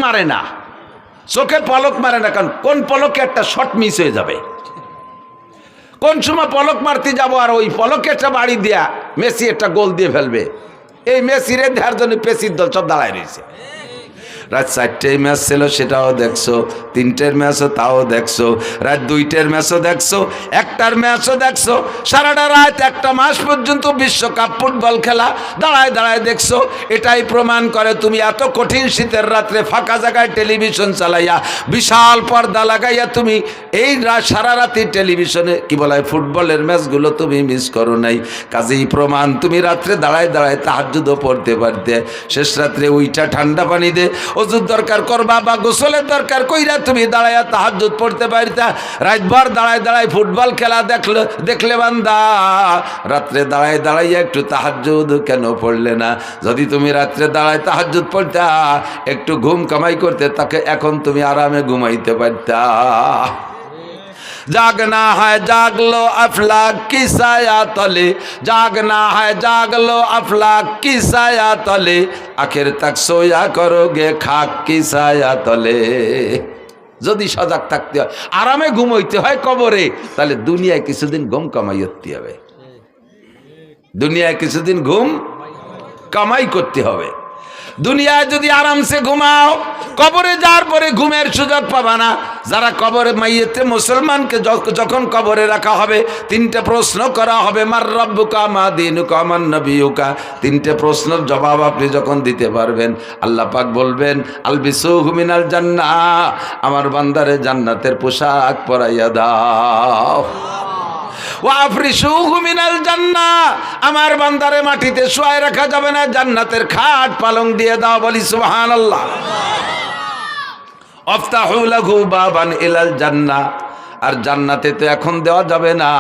মারে না, চোখে পলক মারে না, কারণ কোন পলকে একটা শট মিস হয়ে যাবে, কোন সময় পলক মারতে যাবো আর ওই পলকে একটা বাড়ি দিয়া মেসি একটা গোল দিয়ে ফেলবে। এই মেসিরে দেওয়ার জন্য পেসির দল সব দাঁড়ায় রয়েছে। রাত 4টের ম্যাচ ছিল, সেটাও দেখছো, 3টের ম্যাচও তাও দেখছো, রাত 2টের ম্যাচও দেখছো, 1টার ম্যাচও দেখছো, সারাটা রাত 1টা মাস পর্যন্ত বিশ্বকাপ ফুটবল খেলা দাঁড়ায় দাঁড়ায় দেখছো। এটাই প্রমাণ করে তুমি এত কঠিন শীতের রাত্রে ফাঁকা জায়গায় টেলিভিশন চালাইয়া বিশাল পর্দা লাগাইয়া তুমি এই সারা রাতি টেলিভিশনে কি বলা হয় ফুটবলের ম্যাচগুলো তুমি মিস করো নাই। কাজেই প্রমাণ তুমি রাত্রে দাঁড়ায় দাঁড়ায় তাহাজ্জুদও পড়তে পারতে। শেষ রাত্রে উইঠা ঠান্ডা পানি দে ওযুর দরকার করবা বা গোসলের দরকার কইরা তুমি দাঁড়াইয়া তাহাজ্জুদ পড়তে পারতা। রাতভর দাঁড়ায় দাঁড়ায় ফুটবল খেলা দেখলে বান্দা রাত্রে দাঁড়ায় দাঁড়াইয়া একটু তাহাজ্জুদ কেন পড়লে না? যদি তুমি রাত্রে দাঁড়ায় তাহাজ্জুদ পড়তা, একটু ঘুম কামাই করতে, তাকে এখন তুমি আরামে ঘুমাইতে পারতা। जागना है जाग लो अफलाक की साया तले, जागना है जाग लो अफलाक की साया तले, आखिर तक सोया करोगे खाक की साया तले। যদি সজাগ থাকতে হয়, আরামে ঘুমাইতে হয় কবরে, তাহলে দুনিয়ায় কিছুদিন ঘুম কামাই করতে হবে, দুনিয়ায় কিছুদিন ঘুম কামাই করতে হবে। দুনিয়ায় যদি আরামসে ঘুমাও, কবরে যাওয়ার পরে ঘুমের সুযোগ পাবা না। যারা কবরে মাইয়েতে মুসলমানকে যখন কবরে রাখা হবে, 3টে প্রশ্ন করা হবে, মার রব্বুকা মা দীনুকা মান নবিয়ুকা। 3টে প্রশ্নের জবাব আপনি যখন দিতে পারবেন, আল্লাহ পাক বলবেন আলবিসুহু মিনাল জান্নাহ, আমার বান্দারে জান্নাতের পোশাক পরাইয়া দাও। ওয়াফরিশুহু মিনাল জান্নাহ, আমার বান্দারে মাটিতে শুয়ায় রাখা যাবে না, জান্নাতের খাট পালং দিয়ে দাও। বলি সুবহানাল্লাহ। আফতাহু লাহু বাবান ইলাল জান্নাহ, আর জান্নাতে তো এখন দেওয়া যাবে না,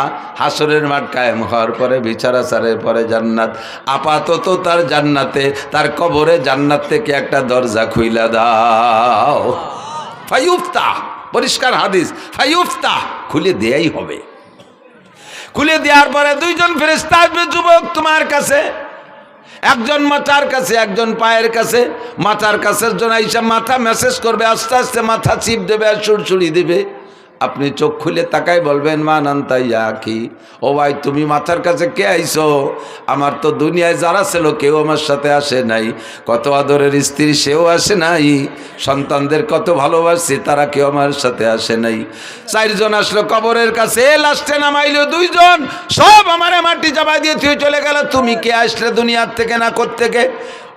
হাসরের মাঠ কায়েম হওয়ার পরে, বিচারাচারের পরে জান্নাত। আপাতত তার জান্নাতে, তার কবরে জান্নাত থেকে একটা দরজা খুইলা দাও। ফায়ুফতাহ, পরিষ্কার হাদিস, ফায়ুফতাহ, খুলে দেয়াই হবে। খুলে দেওয়ার পরে 2জন ফেরেশতা আসবে যুবক তোমার কাছে, একজন মাথার কাছে, একজন পায়ের কাছে। মাথার কাছের জন্য আইসা মাথা মেসেজ করবে, আস্তে আস্তে মাথা চিপ দেবে আর সুড়সুড়ি দেবে। আপনি চোখ খুলে তাকাই বলবেন মান আনতা ইয়া আখি, ও ভাই তুমি মাথার কাছে কে আইছো? আমার তো দুনিয়ায় যারা ছিল কেউ আমার সাথে আসে নাই, কত আদরের স্ত্রী সেও আসে নাই, সন্তানদের কত ভালোবাসি তারা কেউ আমার সাথে আসে নাই। 4জন আসলো কবরের কাছে, লাস্টে নামাইলো 2জন, সব আমারে মাটি চাপাই দিয়ে তুই চলে গেল। তুমি কে আসলে দুনিয়ার থেকে না কোত্থেকে?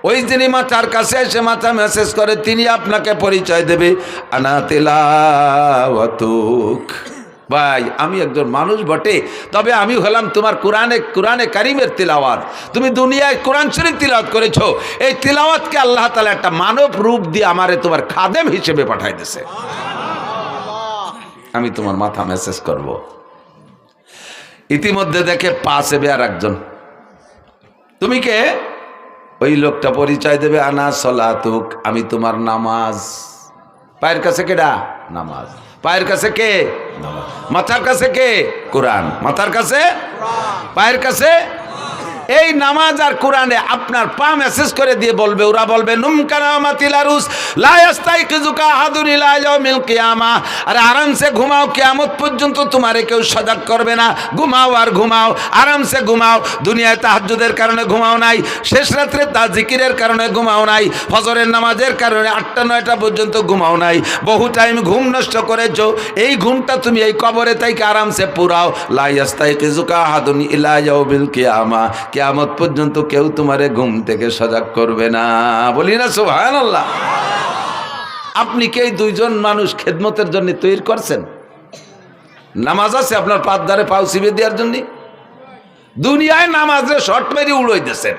ওই যিনি মাথার কাছে এসে মাথা মেসেজ করে, তিনি আপনাকে পরিচয় দেবে, আনা তিলাওয়াতুক। ভাই আমি একজন মানুষ বটে, তবে আমি হলাম তোমার কোরআনে কারিমের তিলাওয়াত। তুমি দুনিয়ায় কোরআন শরীফ তিলাওয়াত করেছো, এই তিলাওয়াতকে আল্লাহ তাআলা একটা মানব রূপ দিয়ে আমারে তোমার খাদেম হিসেবে পাঠাই দিয়েছে। আমি তোমার মাথা মেসেজ করব। ইতিমধ্যে দেখে পাশে আর একজন, তুমি কে? ওই লোকটা পরিচয় দেবে, আনা সলাতুক, আমি তোমার নামাজ। পায়ের কাছে কেডা? নামাজ। পায়ের কাছে কে? নামাজ। মাথার কাছে কে? কোরআন। মাথার কাছে, পায়ের কাছে এই নামাজ আর কোরআনে আপনার পা মেসেজ করে দিয়ে বলবে, ওরা বলবে নুমকানামাতিল আরুস লা ইয়াস্তাইকিজুকা আহাদুন ইলা ইয়াউমিল কিয়ামাহ। আরে আরামসে ঘুমাও, কিয়ামত পর্যন্ত তোমারে কেউ সজাগ করবে না। ঘুমাও আর ঘুমাও, আরামসে ঘুমাও। দুনিয়ায় তাহাজ্জুদের কারণে ঘুমাও নাই, শেষ রাত্রে জিকিরের কারণে ঘুমাও নাই, ফজরের নামাজের কারণে 8টা 9টা পর্যন্ত ঘুমাও নাই, বহু টাইম ঘুম নষ্ট করেছো। এই ঘুমটা তুমি এই কবরে থেকে আরামসে পুরাও। লা ইয়াস্তাইকিজুকা আহাদুন ইলা ইয়াউমিল কিয়ামাহ, কিয়ামত পর্যন্ত কেউ তোমারে ঘুম থেকে সজাগ করবে না। বলি না সুবহানাল্লাহ। আপনি কি এই 2জন মানুষ খেদমতের জন্য তৈরি করছেন? নামাজ আছে আপনার পাত ধারে পাও চিবে দেওয়ার জন্য? দুনিয়ায় নামাজে শর্ট মেরে উড়াই দিয়েছেন,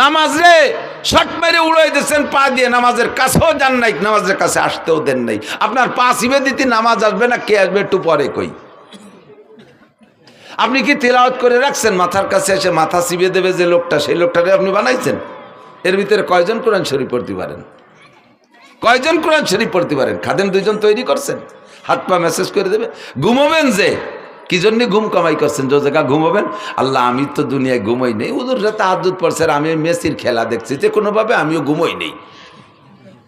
নামাজে শর্ট মেরে উড়াই দিয়েছেন পা দিয়ে, নামাজের কাছেও যান নাই, নামাজের কাছে আসতেও দেন নাই। আপনার পা চিবে দিতে নামাজ আসবে না, কে আসবে একটু পরে কই। আপনি কি তেলাওয়াত করে রাখছেন? মাথার কাছে এসে মাথা চিবিয়ে দেবে যে লোকটা, সেই লোকটারে আপনি বানাইছেন? এর ভিতরে কয়জন কোরআন শরীফ পড়তে পারেন? কয়জন কোরআন শরীফ পড়তে পারেন? খাদেম 2জন তৈরি করছেন, হাত পা মেসেজ করে দেবে। ঘুমাবেন যে কি জন্য ঘুম কামাই করছেন? যে জায়গা ঘুমাবেন, আল্লাহ আমি তো দুনিয়ায় ঘুমাই নেই, হুজুর তাহাজ্জুদ পড়ছে আর আমি মেসির খেলা দেখছি, যে কোনোভাবে আমিও ঘুমাই নেই।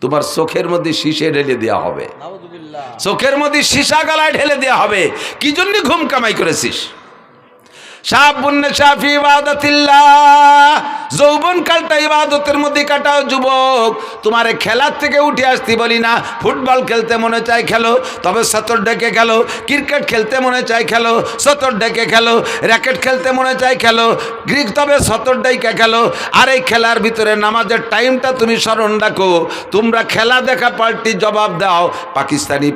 তোমার চোখের মধ্যে শীষে ঢেলে দেওয়া হবে, চোখের মধ্যে সীসা গলায় ঢেলে দেওয়া হবে। কি জন্য ঘুম কামাই করেছিস? যৌবন কালটা ইবাদতের মধ্যে কাটাও যুবক। তোমার খেলার থেকে উঠে আসতে বলি না। ফুটবল খেলতে মনে চাই খেলো, তবে সতর ডেকে খেলো। ক্রিকেট খেলতে মনে চাই খেলো, সতর ডেকে খেলো। র্যাকেট খেলতে মনে চাই খেলো, তবে সতর ডেকে খেলো। আর এই খেলার ভিতরে নামাজের টাইমটা তুমি স্মরণ রাখো। তোমরা খেলা দেখা পাল্টি জবাব দাও। পাকিস্তানি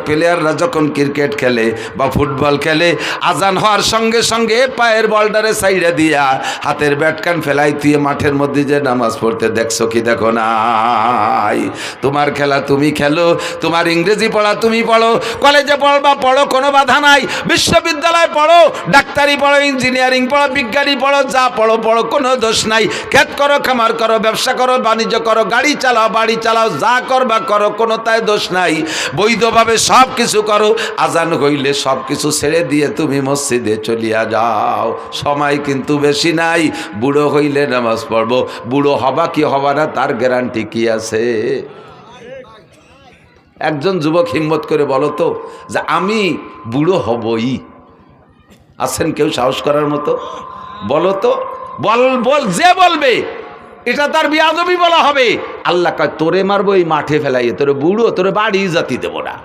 প্লেয়াররা যখন ক্রিকেট খেলে বা ফুটবল খেলে, আজান হওয়ার সঙ্গে সঙ্গে পায়ের বলটারে সাইডে দিয়া হাতের ব্যাটকান ফেলাই দিয়ে মাঠের মধ্যে যে নামাজ পড়তে দেখছো কি দেখো নাই? তোমার খেলা তুমি খেলো, তোমার ইংরেজি পড়া তুমি পড়ো, কলেজে পড়বা পড়ো, কোনো বাধা নাই। বিশ্ববিদ্যালয়ে পড়ো, ডাক্তারি পড়ো, ইঞ্জিনিয়ারিং পড়ো, বিজ্ঞানী পড়ো, যা পড়ো পড়ো, কোনো দোষ নাই। ক্ষেত করো, খামার করো, ব্যবসা করো, বাণিজ্য করো, গাড়ি চালাও, বাড়ি চালাও, যা করবা করো, কোনো তাই দোষ নাই। বৈধভাবে সব কিছু করো। আজান হইলে সব কিছু ছেড়ে দিয়ে তুমি মসজিদে চলিয়া যাও। সময় কিন্তু বেশি নাই। বুড়ো হইলে নামাজ পড়বো। বুড়ো হবা কি হবা না তার গ্যারান্টি কি আছে? একজন যুবক হিম্মত করে বলো তো যে আমি বুড়ো হবই। আছেন কেউ সাহস করার মতো? বলো তো, বল যে বলবে এটা তার বিয়াদবি বলা হবে। আল্লাহ কয় তোরে মারবো এই মাঠে ফেলাইয়ে, তোরে বুড়ো, তোরে বাড়ি জাতি দেবো না।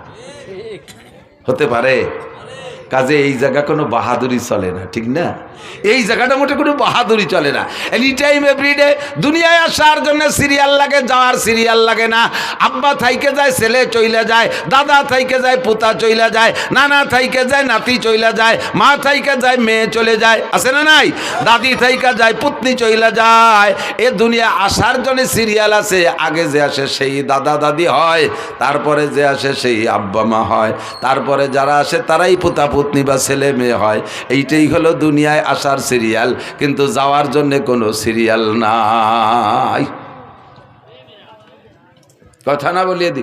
হতে পারে? কাজে এই জায়গা কোনো বাহাদুরি চলে না, ঠিক না? এই জায়গাটা মোটে কোনো বাহাদুরি চলে না। এনি টাইম এভরিডে দুনিয়ায় আসার জন্য সিরিয়াল লাগে, যাওয়ার সিরিয়াল লাগে না। আব্বা থাইকে যায়, ছেলে চইলা যায়, দাদা থাইকে যায়, পুতা চইলা যায়, নানা থাইকে যায়, নাতি চইলা যায়, মা থাইকে যায়, মেয়ে চলে যায়, আছে না নাই? দাদি থাইকা যায়, পুতনি চইলা যায়। এ দুনিয়া আসার জন্য সিরিয়াল আছে। আগে যে আসে সেই দাদা দাদি হয়, তারপরে যে আসে সেই আব্বা মা হয়, তারপরে যারা আসে তারাই পুতা পুতনি বা ছেলে মেয়ে হয়। এইটাই হলো দুনিয়ায় আসার সিরিয়াল, কিন্তু যাওয়ার জন্য কোনো সিরিয়াল নাই। কথা না বলিয়ে দি।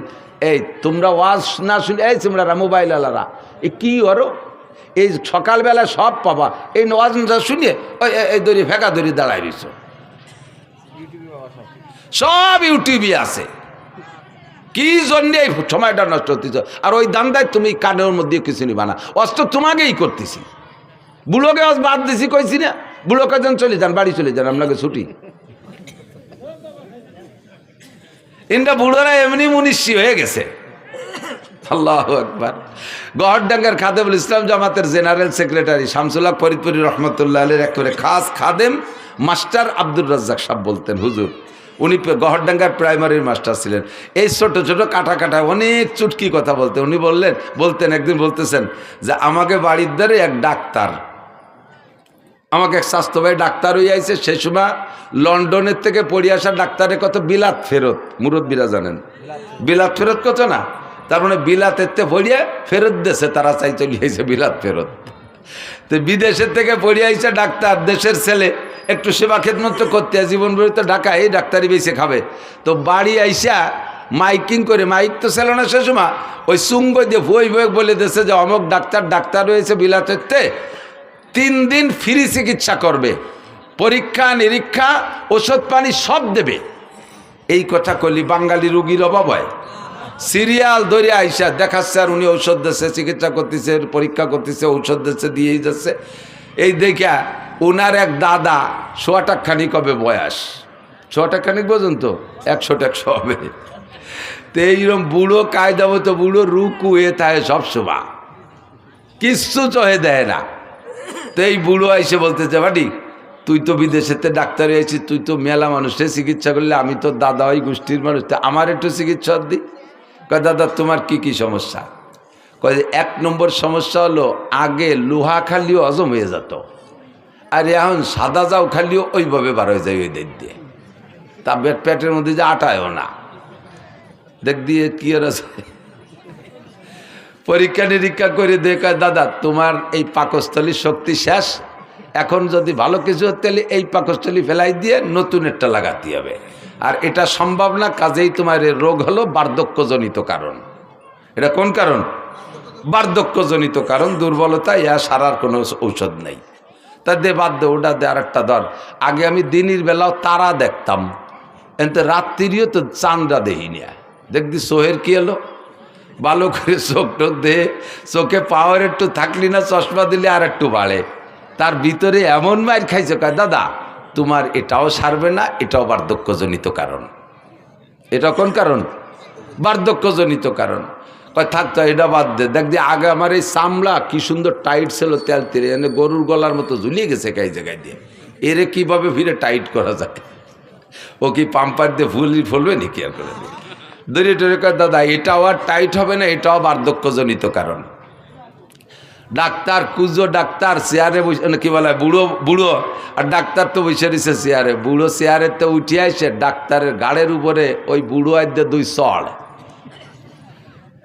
এই তোমরা ওয়াজ না শুনে, এই তোমরা মোবাইল আলারা এ কি করো? এই সকালবেলা সব পাবা, এই ওয়াজ না শুনিয়ে ওই এই দড়ি ফেঁকা দড়ি দাঁড়াই রইছ। সব ইউটিউবে আছে। কি জন্য এই সময়টা নষ্ট হতেছ? আর ওই দান্দায় তুমি কানের মধ্যে কিছু নিবা না। অস্ত্র তোমাকেই করতেছি। বুড়োকে বাদ দিছি কইছি না? বুড়োকে যেন চলে যান, বাড়ি চলে যান, আপনাকে ছুটি। ইনটা বুড়োরা এমনি মুনিশি হয়ে গেছে। আল্লাহু আকবার। গহরডাঙ্গার খাদেমুল ইসলাম জামাতের জেনারেল সেক্রেটারি শামসুল হক ফরিদপুরি রহমতুল্লাহ আলাইহির একেবারে খাস খাদেম মাস্টার আব্দুর রাজ্জাক সাহেব বলতেন, হুজুর উনি গহরডাঙ্গার প্রাইমারির মাস্টার ছিলেন। এই ছোট ছোট কাটা কাটা অনেক চুটকি কথা বলতেন। উনি বলতেন একদিন বলতেছেন যে আমাকে বাড়ির দ্বারে এক ডাক্তার, আমাকে এক স্বাস্থ্য ভাই ডাক্তার হয়ে আইছে। সেই সময় লন্ডনের থেকে পড়ে আসা ডাক্তারের কত বিলাত ফেরত, মুরব্বীরা জানেন বিলাত ফেরত কত না? তার মানে বিলাতের থেকে পড়িয়ে ফেরত দেশে তারা চাই চলে আইছে বিলাত ফেরত। তো বিদেশের থেকে পড়ে আইছে ডাক্তার, দেশের ছেলে, একটু সেবা খেদমত করতে জীবন ভরে তো ঢাকা এই ডাক্তারি বেশি খাবে। তো বাড়ি আইসা মাইকিং করে, মাইক তো ছিল না সে সময়, ওই সুঙ্গ দিয়ে বই বই বলে দেশে যে অমুক ডাক্তার রয়েছে বিলাতের, 3 দিন ফ্রি চিকিৎসা করবে, পরীক্ষা নিরীক্ষা ওষুধ পানি সব দেবে। এই কথা কলি বাঙালি রুগীর অভাব হয়? সিরিয়াল ধরে আইসা দেখাচ্ছে আর উনি ঔষধ দিচ্ছে, চিকিৎসা করতেছে, পরীক্ষা করতেছে, ঔষধ দিচ্ছে, দিয়েই যাচ্ছে। এই দেখা ওনার এক দাদা সোয়াটাখানিক হবে বয়স, সোয়াটাখানিক পর্যন্ত 100 হবে। তো এইরকম বুড়ো কায়দা মতো বুড়ো রুকু এ থাকে সবসময়, কিচ্ছু চহে দেয় না। তো এই বুড়ো আইসে বলতেছে বাড়ি তুই তো বিদেশেতে ডাক্তার হয়েছিস, তুই তো মেলা মানুষের চিকিৎসা করলে, আমি তো দাদা ওই গোষ্ঠীর মানুষ, তো আমার একটু চিকিৎসা দিই। কয় দাদা তোমার কি কি সমস্যা? কয় 1 নম্বর সমস্যা হলো আগে লোহা খালিও হজম হয়ে যেত, আর এখন সাদা যাও খালিও ওইভাবে বার হয়ে যায় ওই দিক দিয়ে, তা পেটের মধ্যে যে আটায়ও না। দেখ দিয়ে কি আর আছে, পরীক্ষা নিরীক্ষা করে দেখায় দাদা তোমার এই পাকস্থলীর শক্তি শেষ, এখন যদি ভালো কিছু তাহলে এই পাকস্থলী ফেলাই দিয়ে নতুন একটা লাগাতে হবে, আর এটা সম্ভব না, কাজেই তোমার এই রোগ হলো বার্ধক্যজনিত কারণ। এটা কোন কারণ? বার্ধক্যজনিত কারণ, দুর্বলতা, ইয়া সারার কোনো ঔষধ নেই। তা দে বাদ দে, ওটা দে, আর একটা ধর। আগে আমি দিনের বেলাও তারা দেখতাম, এতে রাত্রিও তো চাঁদরা দেখিনি। দেখদি সোহের কি এলো, ভালো করে চোখ টোক দে, চোখে পাওয়ার একটু থাকলি না চশমা দিলে আর একটু বাড়ে। তার ভিতরে এমন মার খাইছে, কয় দাদা তোমার এটাও সারবে না, এটাও বার্ধক্যজনিত কারণ। এটা কোন কারণ? বার্ধক্যজনিত কারণ। কয় থাকতো এটা বাদ দে, দেখদি আগে আমার এই চামড়া কি সুন্দর টাইট ছিল, তেল তেলে এনে গরুর গলার মতো ঝুলিয়ে গেছে এই জায়গায় দিয়ে, এরে কিভাবে ফিরে টাইট করা যায়? ও কি পাম্পার দিয়ে ফুলবে নাকি? আর করে দড়িয়ে টড়ে কয় দাদা এটাও আর টাইট হবে না, এটাও বার্ধক্যজনিত কারণ। ডাক্তার কুজো ডাক্তার চেয়ারে বসে, কি বলে বুড়ো বুড়ো, আর ডাক্তার তো বসে দিছে চেয়ারে। বুড়ো চেয়ারে তো উঠে আসে ডাক্তারের গাড়ের উপরে ওই বুড়ো আইতে দুই চড়।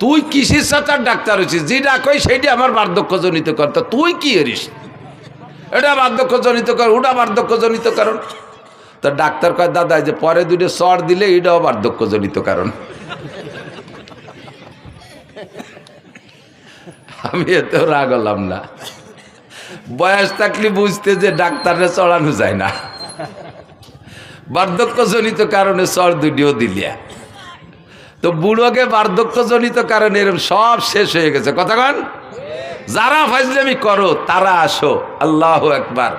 তুই কিসের সাথে ডাক্তার হচ্ছিস? যে ডাকই সেইটি আমার বার্ধক্যজনিত কারণ। তো তুই কি এরিস? এটা বার্ধক্যজনিত কারণ, ওটা বার্ধক্যজনিত কারণ। তো ডাক্তার কয় দাদা যে পরে দুটো চড় দিলে এটাও বার্ধক্যজনিত কারণ। আমি এতেও রাগ হলাম না, বয়স থাকলে বুঝতে যে ডাক্তারে চড়ানো যায় না, বার্ধক্যজনিত কারণে চড় দুটিও দিলিয়া। তো বুড়োকে বার্ধক্যজনিত কারণে এরকম সব শেষ হয়ে গেছে। কথা কন, যারা ফাজলামি করো তারা আসো। আল্লাহু আকবার।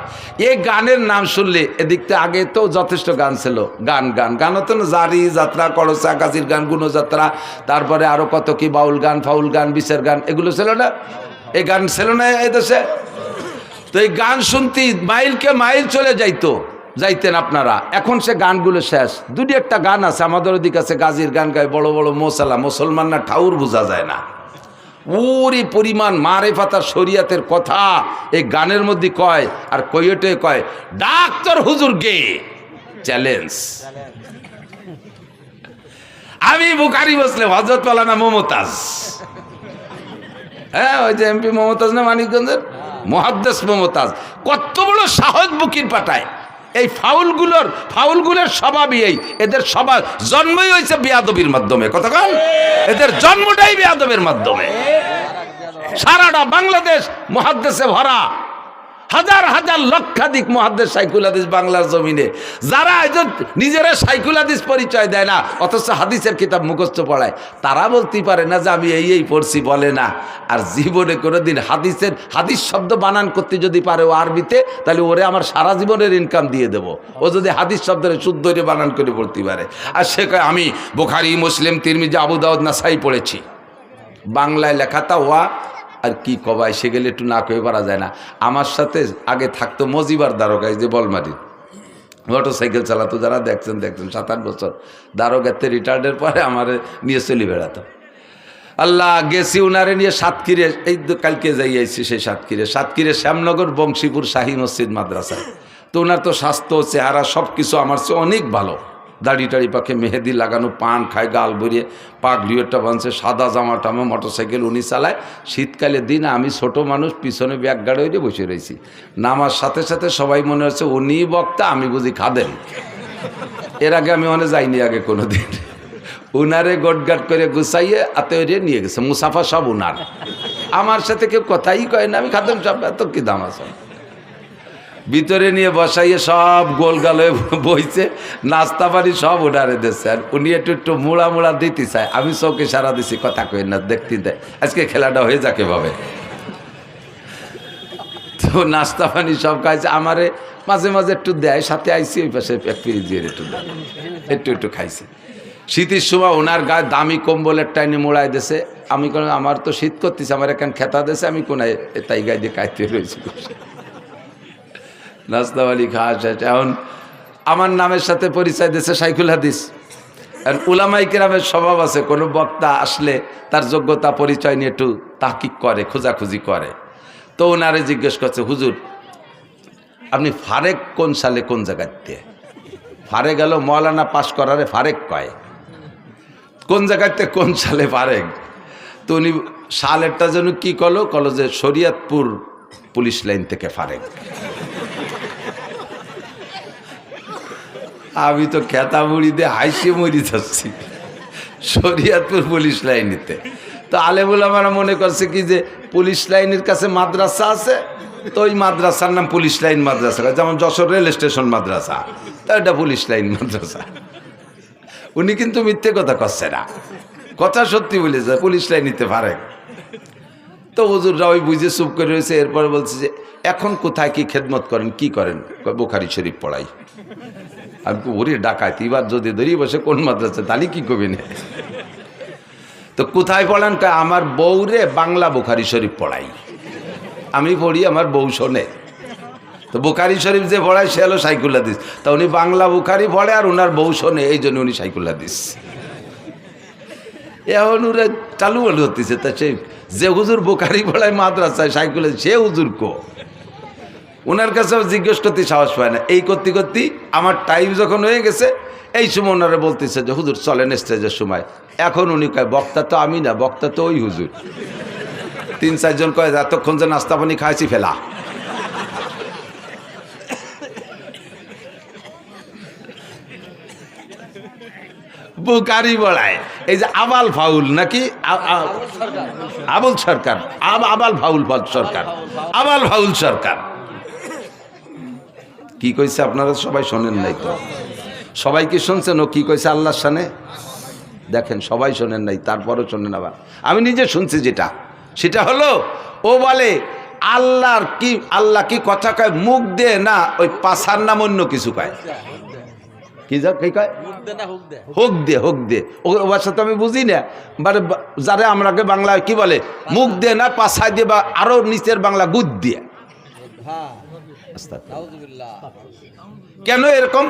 এই গানের নাম শুনলে এদিকতে আগে তো যথেষ্ট গান ছিল, গান গান গান হতো না, জারি যাত্রা, করসা কাজির গান, গুণযাত্রা, তারপরে আরো কত কি বাউল গান, ফাউল গান, বিচার গান, এগুলো ছিল না? এই গান ছিল না এই দেশে? তো এই গান শুনতে মাইলকে মাইল চলে যাইতেন আপনারা। এখন সে গানগুলো শেষ। দুটি একটা গান আছে আমাদের ওদিকে আছে, গাজির গান গায় বড় বড় মোসালা, মুসলমান না ঠাউর বোঝা যায় না। ওরই পরিমাণ মারেফাত শরিয়াতের কথা এই গানের মধ্যে কয়, আর কইয়েটে কয় ডাক্তার হুজুর গে চ্যালেঞ্জ। আমি বুখারি মুসলিম, হযরত মাওলানা মমতাজ, হ্যাঁ ওই যে এমপি মমতাজ না মানিকগঞ্জের, মুহাদ্দিস মমতাজ, কত বড় সাহস বুকির পাঠায়। এই ফাউলগুলোর স্বভাবই এই, এদের স্বভাব জন্মই হয়েছে বেয়াদবির মাধ্যমে। কথা কন, এদের জন্মটাই বেয়াদবের মাধ্যমে। সারাটা বাংলাদেশ মুহাদ্দিসে ভরা, হাজার হাজার লক্ষাধিক মুহাদ্দিস শাইখুল হাদিস বাংলার জমিনে, যারা নিজেরা শাইখুল হাদিস পরিচয় দেয় না অথচ হাদিসের কিতাব মুখস্থ পড়ায়, তারা বলতে পারে না যে আমি এই পড়ছি, বলে না। আর জীবনে কোনোদিন হাদিস শব্দ বানান করতে যদি পারে ও আরবিতে, তাহলে ওরে আমার সারা জীবনের ইনকাম দিয়ে দেবো। ও যদি হাদিস শব্দের শুদ্ধ বানান করে পড়তে পারে। আর সে কয় আমি বুখারী, মুসলিম, তিরমিজি, আবু দাউদ, নাসাই পড়েছি। বাংলায় লেখাটা ওয়া আর কি কবাই, সে গেলে একটু না কয়ে পারা যায় না। আমার সাথে আগে থাকতো মজিবার দারোগা, এই যে বলমারির মোটর সাইকেল চালাতো, যারা দেখছেন 7-8 বছর দারোগাতে রিটায়ার্ডের পরে আমার নিয়ে চলে বেড়াতো। আল্লাহ গেছি উনারে নিয়ে সাতক্ষীরে, এই কালকে যাইয়াছি সেই সাতক্ষীরে শ্যামনগর বংশীপুর শাহী মসজিদ মাদ্রাসায়। তো ওনার তো স্বাস্থ্য, চেহারা সব কিছু আমার চেয়ে অনেক ভালো। দাড়ি টাড়ি পাখে মেহেদি লাগানো, পান খায়, গাল ভরিয়ে, পাগড়িওটা বাঁধছে, সাদা জামা টামা, মোটরসাইকেল উনি চালায়। শীতকালে দিন আমি ছোট মানুষ, পিছনে ব্যাগ গাড়ি হয়ে বসে রয়েছি। নামার সাথে সাথে সবাই মনে হচ্ছে উনি বক্তা, আমি বুঝি খাদেন। এর আগে আমি মনে যাইনি আগে কোনো দিন। উনারে গোটগাট করে গুছাইয়ে আত্মীয় নিয়ে গেছে, মুসাফা সব উনার। আমার সাথে কেউ কথাই কয় না, আমি খাদেম সব, এত কি দাম আছে। ভিতরে নিয়ে বসাইয়ে সব গোলগালে বইছে, নাস্তা পানি সব উনারে দিচ্ছে। আর উনি একটু মুড়া দিতে চায়, আমি চৌকে সারা দিছি, কথা কই না, দেখতে দেয় আজকে খেলাটা হয়ে যাকে ভাবে। তো নাস্তা পানি সব খাইছে, আমারে মাঝে মাঝে একটু দেয়, সাথে আইসি ওই পাশে ফ্রিজের একটু দেয়, একটু খাইছি। শীতের সময় ওনার গায়ে দামি কম্বলের টাইনে মোড়াই দিছে। আমি কোনো, আমার তো শীত করতেছে, আমার এখানে খেতা দিছে, আমি কোনায় তাই গায়ে দিয়ে কাইতে রয়েছি। নাস্তাওয়ালি খাওয়া শেষ। এখন আমার নামের সাথে পরিচয় দিয়েছে শাইখুল হাদিস। আর উলামায়ে কেরামের স্বভাব আছে, কোনো বক্তা আসলে তার যোগ্যতা পরিচয় নিয়ে একটু তাহকিক করে, খোঁজাখুঁজি করে। তো ওনারে জিজ্ঞেস করছে, হুজুর আপনি ফারেক কোন সালে কোন জায়গাতে? ফারে গেল মৌলানা পাশ করারে ফারেক কয়, কোন জায়গাতে কোন সালে ফারেক? তো উনি সালেরটা যেন কি কলো যে শরীয়তপুর পুলিশ লাইন থেকে ফারেক। আমি তো খেতা মুড়ি দিয়ে হাসি মরি যাচ্ছি, শরীয়তপুর পুলিশ লাইনেতে। তো আলেমুল আমরা মনে করছে কি যে পুলিশ লাইনের কাছে মাদ্রাসা আছে, তো ওই মাদ্রাসার নাম পুলিশ লাইন মাদ্রাসা, যেমন যশোর রেল স্টেশন মাদ্রাসা, তা এটা পুলিশ লাইন মাদ্রাসা। উনি কিন্তু মিথ্যে কথা করছে না, কথা সত্যি বলেছে, পুলিশরাই নিতে পারে। তো হুজুররা ওই বুঝে চুপ করে রয়েছে। এরপরে বলছে যে এখন কোথায় কি খেদমত করেন, কি করেন? বুখারী শরীফ পড়াই। আমি ওরে ডাকাইতি, এবার যদি ধরি বসে কোন মাদ্রাসা, তাহলে কি করবি না? তো কোথায় পড়ান? আমার বউরে বাংলা বুখারী শরীফ পড়াই, আমি পড়ি, আমার বউ শোনে। তো বুখারী শরীফ যে পড়ায় সে হলো সাইকুল্লা দিস, তা উনি বাংলা বুখারী পড়ে আর ওনার বউ শোনে, এই জন্য উনি সাইকুল্লা দিস। এখন ওরা চালু বলু হতেছে। তা সে যে হুজুর বুখারী পড়ায় মাদ্রাসায় সাইকুল্লা, সে হুজুর কো? ওনার কাছে জিজ্ঞেস করতে সাহস পায় না। এই করতে করতে আমার টাইম যখন হয়ে গেছে, এই সময় ওনারা বলতেছে যে হুজুর চলেন স্টেজের সময়। এখন উনি কয় বক্তা তো আমি না, বক্তা তো ওই হুজুর। 3-4 জন কয় এতক্ষণ যে নাস্তা পানি খাইছি ফেলা। বুখারী পড়ায় এই যে আবাল ফাউল নাকি আবুল সরকার, আবাল ফাউল সরকার, আবাল ফাউল সরকার কি কইছে আপনারা সবাই শোনেন নাই তো? সবাই কি শুনছেন ও কি কইছে আল্লাহর শানে? দেখেন সবাই শোনেন নাই, তারপরও শোনেন। আবার আমি নিজে শুনছি যেটা, সেটা হলো ও বলে আল্লাহ কি কথা কয় মুখ দে না, ওই পাছার নাম অন্য কিছু কয়। কি কয়? হোক দে, হোক দে। ও ভাষা তো আমি বুঝি না। মানে যারা আমরাকে বাংলায় কি বলে, মুখ দে না পাছায় দিয়ে, বা আরো নিচের বাংলা গুদ দিয়ে। কেন এরকম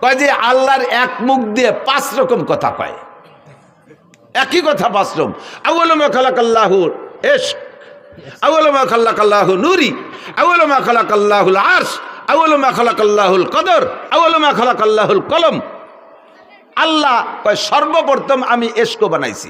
কয়? যে আল্লাহর এক মুখ দিয়ে 5 রকম কথা কয়, একই কথা 5 রকম। আউয়ালু মা খালাকাল্লাহুল ইশক, আউয়ালু মা খালাকাল্লাহু নূরি, আউয়ালু মা খালাকাল্লাহুল আরশ, আউয়ালু মা খালাকাল্লাহুল কদর, আউয়ালু মা খালাকাল্লাহুল কলম। আল্লাহ কয় সর্বপ্রথম আমি এশক বানাইছি।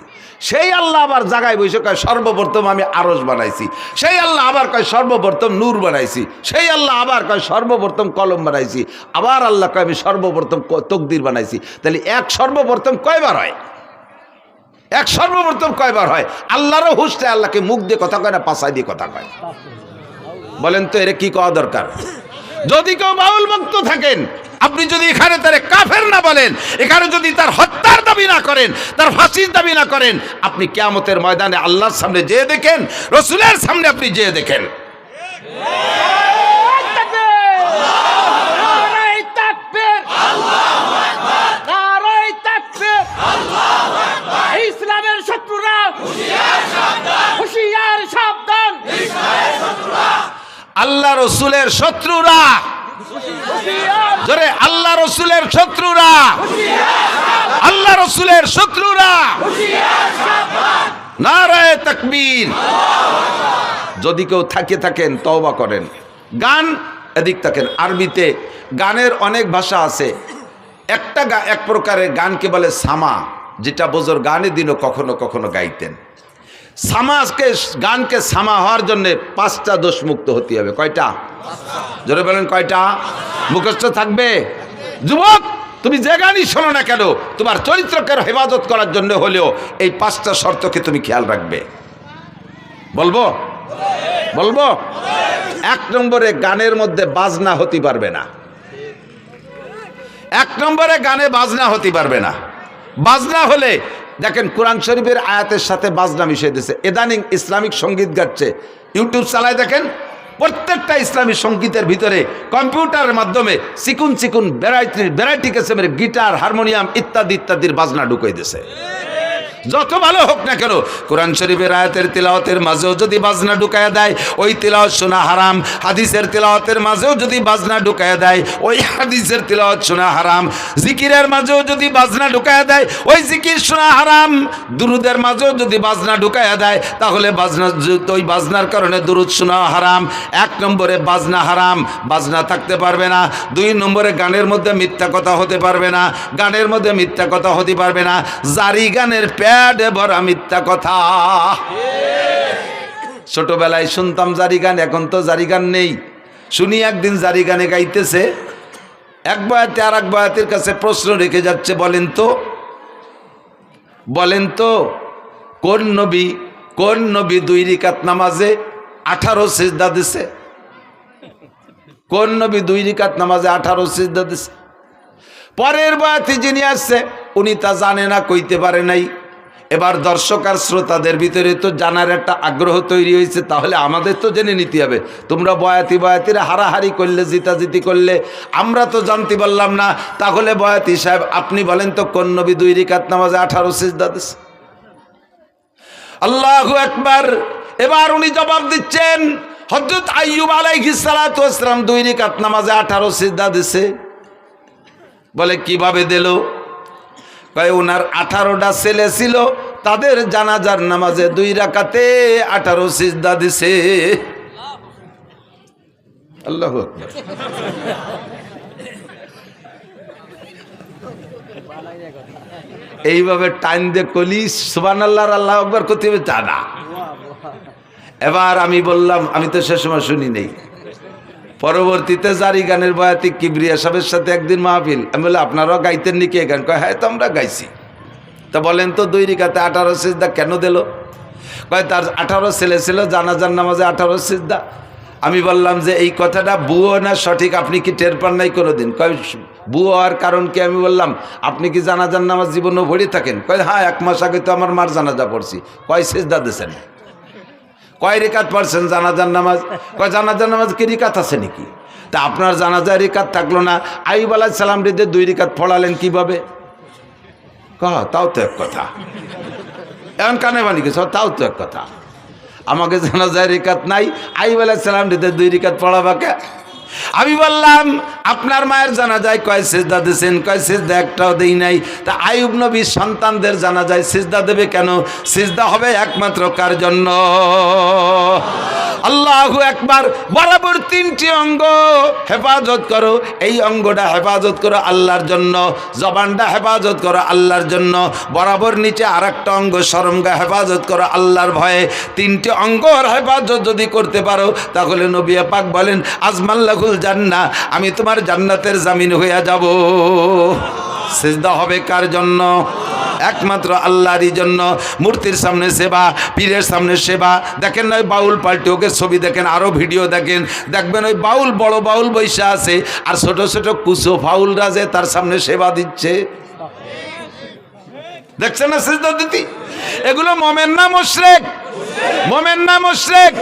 সেই আল্লাহ আবার জায়গায় বসে কয় সর্বপ্রথম আমি আরশ বানাইছি। সেই আল্লাহ আবার কয় সর্বপ্রথম নূর বানাইছি। সেই আল্লাহ আবার কয় সর্বপ্রথম কলম বানাইছি। আবার আল্লাহ কয় আমি সর্বপ্রথম তকদির বানাইছি। তাহলে এক সর্বপ্রথম কয়বার হয়? এক সর্বপ্রথম কয়বার হয়? আল্লাহরও হুঁশটা আল্লাহকে মুখ দিয়ে কথা কয় না, পাছায় দিয়ে কথা কয়? বলেন তো এর কি কওয়া দরকার? যদি কেউ বাউল ভক্ত থাকেন, আপনি যদি এখানে তার কাফের না বলেন, এখানে যদি তার হত্যার দাবি না করেন, তার ফাঁসির দাবি না করেন, আপনি কিয়ামতের ময়দানে আল্লাহর সামনে যেয়ে দেখেন, রসুলের সামনে আপনি যেয়ে দেখেন। ইসলামের শত্রুরা হুঁশিয়ার সাবধান, আল্লাহ রসুলের শত্রুরা, জোরে আল্লাহ রসুলের শত্রুরা, আল্লাহ রসুলের শত্রুরা, নারায়ে তাকবীর। যদি কেউ থাকেন তওবা করেন। গান এদিক থাকেন। আরবিতে গানের অনেক ভাষা আছে। এক প্রকারের গানকে বলে সামা, যেটা বুজুর্গ গানের দিনও কখনো কখনো গাইতেন। গানকে সামা হওয়ার জন্য 5টা দোষ মুক্ত হতে হবে। কয়টা? জোরে বলেন কয়টা? মুখস্থ থাকবে। যুবক, তুমি যে গানই শোনো না কেন, তোমার চরিত্রকে হেফাজত করার জন্য হলেও এই 5টা শর্তকে তুমি খেয়াল রাখবে। বলবো? 1 নম্বরে গানের মধ্যে বাজনা হতে পারবে না। 1 নম্বরে গানে বাজনা হতে পারবে না। বাজনা হলে দেখেন কোরআন শরীফের আয়াতের সাথে বাজনা মিশিয়ে দিয়েছে। ইদানিং ইসলামিক সঙ্গীত গাচ্ছে, ইউটিউব চালায় দেখেন, প্রত্যেকটা ইসলামী সঙ্গীতের ভিতরে কম্পিউটারের মাধ্যমে চিকুন ভ্যারাইটি কিসমের গিটার, হারমোনিয়াম ইত্যাদির বাজনা ঢুকিয়ে দিয়েছে। যত ভালো হোক না কেন, কোরআন শরীফের আয়াতের তিলাওয়াতের মাঝেও যদি বাজনা ঢুকায়া দেয়, ওই তিলাওয়াত শোনা হারাম। হাদিসের তিলাওয়াতের মাঝেও যদি বাজনা ঢুকায়া দেয়, ওই হাদিসের তিলাওয়াত শোনা হারাম। জিকিরের মাঝেও যদি বাজনা ঢুকায়া দেয়, ওই জিকির শোনা হারাম। দুরুদের মাঝেও যদি বাজনা ঢুকায়া দেয়, তাহলে ওই বাজনার কারণে দুরুদ শোনা হারাম। 1 নম্বরে বাজনা হারাম, বাজনা থাকতে পারবে না। 2 নম্বরে গানের মধ্যে মিথ্যা কথা হতে পারবে না, গানের মধ্যে মিথ্যা কথা হতে পারবে না। জারি গানের প্যাডে ভরা মিথ্যা কথা। ছোটবেলায় শুনতাম জারি গান, এখন তো জারি গান নেই। শুনি একদিন জারি গানে গাইতেছে, এক বয়াতে আর এক বয়াতের কাছে প্রশ্ন রেখে যাচ্ছে, বলেন তো কোন নবী 2 রাকাত নামাজে 18 সিজদা দিছে? কোন নবী 2 রাকাত নামাজে 18 সিজদা দিছে? পরের বয়াতে যিনি আসছে উনি তা জানে না, কইতে পারে নাই। এবার দর্শক আর শ্রোতাদের ভিতরে তো জানার একটা আগ্রহ তৈরি হয়েছে, তাহলে আমাদের তো জেনে নিতে হবে। তোমরা বয়াতিরা হারাহারি করলে, জিতাজিতি করলে, আমরা তো জানতে পারলাম না। তাহলে বয়াতি সাহেব আপনি বলেন তো কোন নবী 2 রাকাত নামাজে 18 সিজদা দিয়েছে? আল্লাহু আকবার। এবার উনি জবাব দিচ্ছেন, হযরত আইয়ুব আলাইহিস সালাতু ওয়াস সালাম 2 রাকাত নামাজে 18 সিজদা দিয়েছে। বলে কিভাবে দিল? কয় ওনার 18টা ছেলে ছিল, তাদের জানাজার নামাজে 2 রাকাতে 18 সিজদা দিছে। আল্লাহু আকবার। এইভাবে টাইম দিয়ে কলি সুবহানাল্লাহ আল্লাহু আকবার করতে হবে তা না। এবার আমি বললাম, আমি তো সে সময় শুনি নেই, পরবর্তীতে জারি গানের বয়াতি কিবরিয়া সাহেবের সাথে একদিন মাহফিল, আমি বলি আপনারাও গাইতেন নাকি এ গান? কয় হ্যাঁ, তো আমরা গাইছি। তা বলেন তো 2 রাকাতে 18 সিজদা কেন দিল? কয় তার 18 ছেলে ছিল, জানাজার নামাজে 18 সিজদা। আমি বললাম যে এই কথাটা বুয়ো না সঠিক, আপনি কি টের পান নাই কোনোদিন? কয় বুয়ো হওয়ার কারণ কি? আমি বললাম আপনি কি জানাজার নামাজ জীবনেও পড়ে থাকেন? কয় হ্যাঁ, 1 মাস আগে তো আমার মার জানাজা পড়ছি। কয় সিজদা দিয়েছেন? কয় রিকাত পড়ছেন জানাজার নামাজ? কয় জানাজার নামাজ কি রিকাত আছে নাকি? তা আপনার জানাজার রিকাত থাকলো না, আইয়ুব আলাইহিস সালাম রে 2 রাকাত পড়ালেন কিভাবে? তাও তো এক কথা। এখন কানে বানি গেছ, তাও তো এক কথা। আমাকে জানাজার রিকাত নাই, আইয়ুব আলাইহিস সালাম রে 2 রাকাত পড়াবাকে? আমি বললাম আপনার মায়ের জানাজায় কয় সিজদা দিয়েছেন? কয় সিজদা একটাও দেই নাই। তা আইয়ুব নবীর সন্তানদের জানাজায় সিজদা দেবে কেন? সিজদা হবে একমাত্র কার জন্য? আল্লাহু আকবার। বরাবর 3টি অঙ্গ হেফাজত করো, এই অঙ্গটা হেফাজত করো আল্লাহর জন্য, জবানটা হেফাজত করো আল্লাহর জন্য, বরাবর নিচে আরেকটা অঙ্গ শরমগা হেফাজত করো আল্লাহর ভয়ে। 3টি অঙ্গর হেফাজত যদি করতে পারো, তাহলে নবী পাক বলেন আজমাল্লাহুল জান্নাহ, আমি তোমার জান্নাতের জামিন হয়ে যাব। সিজদা হবে কার জন্য? একমাত্র আল্লাহরই জন্য। মূর্তির সামনে সেবা, পীরের সামনে সেবা। দেখেন না ওই বাউল পাল্টে, ওকে ছবি দেখেন, আরও ভিডিও দেখেন, দেখবেন ওই বাউল, বড় বাউল বৈশা আছে, আর ছোট ছোট কুচো ফাউলরা যে তার সামনে সেবা দিচ্ছে। দেখছেন না সিজদা দিতি? এগুলো মোমেন না মুশরিক? মোমেন না মুশরিক?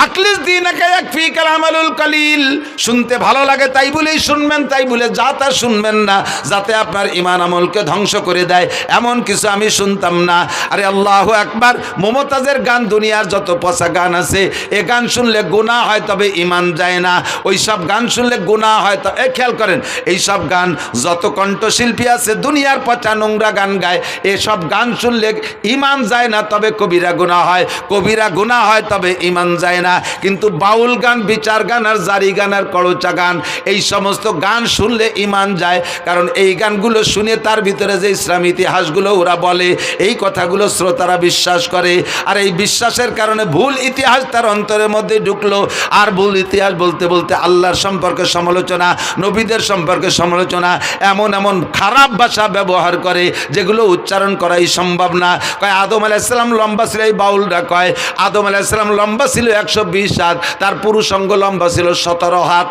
আকলিস দীনাকা ইয়াকফিকাল আমালুল কালিল। শুনতে ভালো লাগে তাই বলেই শুনবেন, তাই বলে যা তা শুনবেন না, যাতে আপনার ঈমান আমলকে ধ্বংস করে দেয়, এমন কিছু আমি শুনতাম না। আরে আল্লাহু আকবার। মমতাজের গান, দুনিয়ার যত পচা গান আছে, এ গান শুনলে গুনাহ হয়, তবে ঈমান যায় না। ওই সব গান শুনলে গুনাহ হয়। তো খেয়াল করেন, এই সব গান, যত কণ্ঠশিল্পী আছে দুনিয়ার পচা নোংরা গান গায়, এসব গান শুনলে ঈমান যায় না, তবে কবিরা গুনাহ হয়। কবিরা গুনাহ হয়, তবে ঈমান যায় না। কিন্তু বাউল গান, বিচার গান, আর জারি গান, আর কড়চা গান, এই সমস্ত গান শুনলে ঈমান যায়। কারণ এই গানগুলো শুনে তার ভিতরে যে ইসলামী ইতিহাসগুলো ওরা বলে, এই কথাগুলো শ্রোতারা বিশ্বাস করে, আর এই বিশ্বাসের কারণে ভুল ইতিহাস তার অন্তরের মধ্যে ঢুকলো। আর ভুল ইতিহাস বলতে বলতে আল্লাহর সম্পর্কে সমালোচনা, নবীদের সম্পর্কে সমালোচনা, এমন এমন খারাপ ভাষা ব্যবহার করে যেগুলো উচ্চারণ করাই সম্ভব না। কয় আদম আলাইহিস সালাম লম্বা ছিল, এই বাউলরা কয় আদম আলাইহিস সালাম লম্বা ছিল 120 হাত, তার পুরুষ অঙ্গ লম্বা ছিল 17 হাত।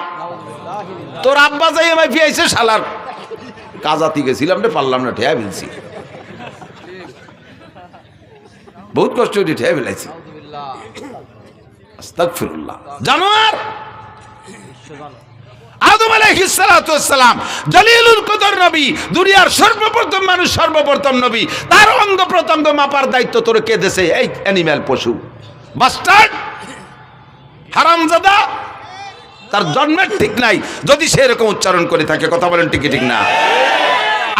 তোর আব্বা যাই আমায় ফিয়াইছে শালার, কাজাতি গেছিলাম রে, পারলাম না, ঠেয়া ফেলছি, বহুত কষ্ট করে ঠেয়া ফেলাইছি। আস্তাগফিরুল্লাহ। জানোয়ার আদম আলাইহিস সালাতু ওয়াস সালাম জলিলুল কদর নবী, দুনিয়ার সর্বপ্রথম মানুষ, সর্বপ্রথম নবী, তার অঙ্গ প্রত্যঙ্গ মাপার দায়িত্ব তোর কে দেশে? এই অ্যানিম্যাল, পশু, বাস্টার্ড, হারামজাদা। তার জন্মের ঠিক নাই যদি সে এরকম উচ্চারণ করে থাকে। কথা বলেন ঠিক ঠিক না?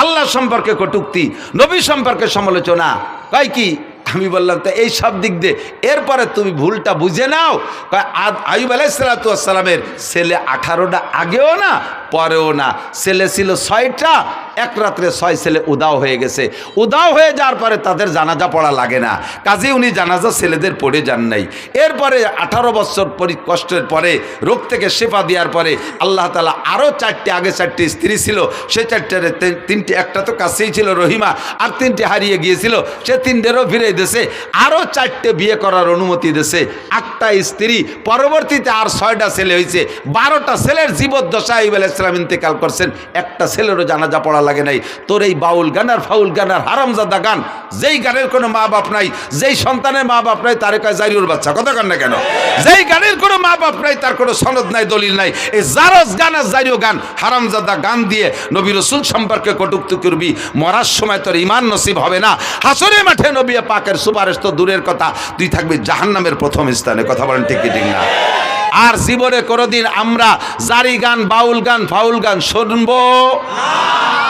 আল্লাহ সম্পর্কে কটূক্তি, নবী সম্পর্কে সমালোচনা, কয় কি? আমি বললাম তো এই সব দিক দিয়ে এরপরে তুমি ভুলটা বুঝে নাও। আইয়ুব আলাইহিস সালাতু ওয়াস সালামের ছেলে 18টা আগেও না, পরেও না। ছেলে ছিল 6টা, এক রাত্রে 6 ছেলে উদাও হয়ে গেছে। উদাও হয়ে যাওয়ার পরে তাদের জানাজা পড়া লাগে না, কাজে উনি জানাজা ছেলেদের পড়ে যান নাই। এরপরে 18 বছর কষ্টের পরে, রোগ থেকে শেফা দেওয়ার পরে আল্লাহ তাআলা আরও 4টে, আগে 4টে স্ত্রী ছিল, সে 4টার 3টে, একটা তো কাছেই ছিল রহিমা, আর 3টে হারিয়ে গিয়েছিল, সে 3টেরও ফিরে দিয়েছে, আরও 4টে বিয়ে করার অনুমতি দিয়েছে, 8টা স্ত্রী। পরবর্তীতে আর 6টা ছেলে হয়েছে, 12টা ছেলের জীবদ্দশা আইয়ুব আলাইহিস আলাইহিস সালাম ইন্তেকাল করছেন, একটা ছেলেরও জানাজা পড়া লাগে নাই। তোর এই বাউল গান আর ফাউল গান আর হারামজাদা গান, যেই গানের কোনো মা বাপ নাই, যেই সন্তানের মা বাপ নাই, তারে কয় জারিউর বাচ্চা। কথা কন না কেন? যেই গানের কোনো মা বাপ নাই, তার কোনো সনদ নাই, দলিল নাই, এই জারজ গান আর জারিউ গান হারামজাদা গান দিয়ে নবী রাসূল সম্পর্কে কটূক্তি করবি, মরার সময় তোর ঈমান নসিব হবে না। হাসরের মাঠে নবী পাকের সুপারিশ তো দূরের কথা, তুই থাকবি জাহান্নামের প্রথম স্থানে। কথা বলেন ঠিক কি ঠিক না? আর জীবনে কোনোদিন আমরা জারি গান, বাউল গান, ফাউল গান শুনবো?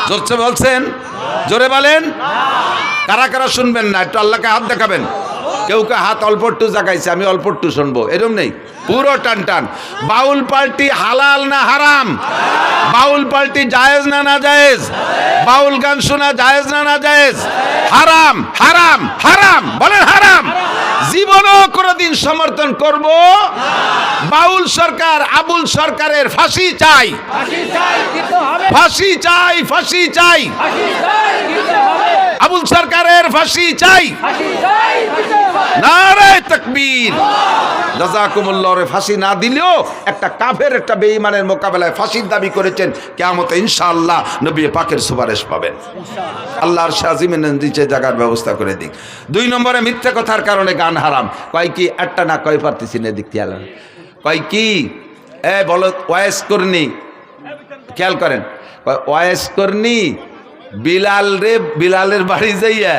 জোরছে বলছেন, জোরে বলেন। কারা কারা শুনবেন না একটু আল্লাহকে হাত দেখাবেন। কেউ কে হাত অল্প একটু জাগাইছে, আমি অল্প একটু শুনবো, এরকম নেই, পুরো টান টান। বাউল পার্টি হালাল না হারাম? বাউল পার্টি জায়েজ না না জায়েজ? বাউল গান শোনা জায়েজ না না জায়েজ? হারাম, হারাম, হারাম, বলেন হারাম। জীবনও কোনোদিন সমর্থন করব? বাউল সরকার, আবুল সরকারের ফাঁসি চাই, ফাঁসি চাই, ফাঁসি চাই, আবুল সরকারের ফাঁসি চাই। নারে তাকবীর। জাযাকুমুল্লাহর ফাঁসি না দিলেও একটা কাফের, একটা বেঈমানের মোকাবেলায় ফাঁসির দাবি করেছেন, কিয়ামতে ইনশাআল্লাহ নবী পাকের সুপারিশ পাবেন। আল্লাহর শাজিমের নিচে জায়গার ব্যবস্থা করে দিক। 2 নম্বরে মিথ্যা কথার কারণে গান হারাম। কয় কি? একটা না কয় পারতেছি না, দেখতে আলাম। কয় কি? বলো ওয়াইস করনি, খেয়াল করেন, ওয়াইস করনি বিলাল রে, বিলালের বাড়ি যাইয়া,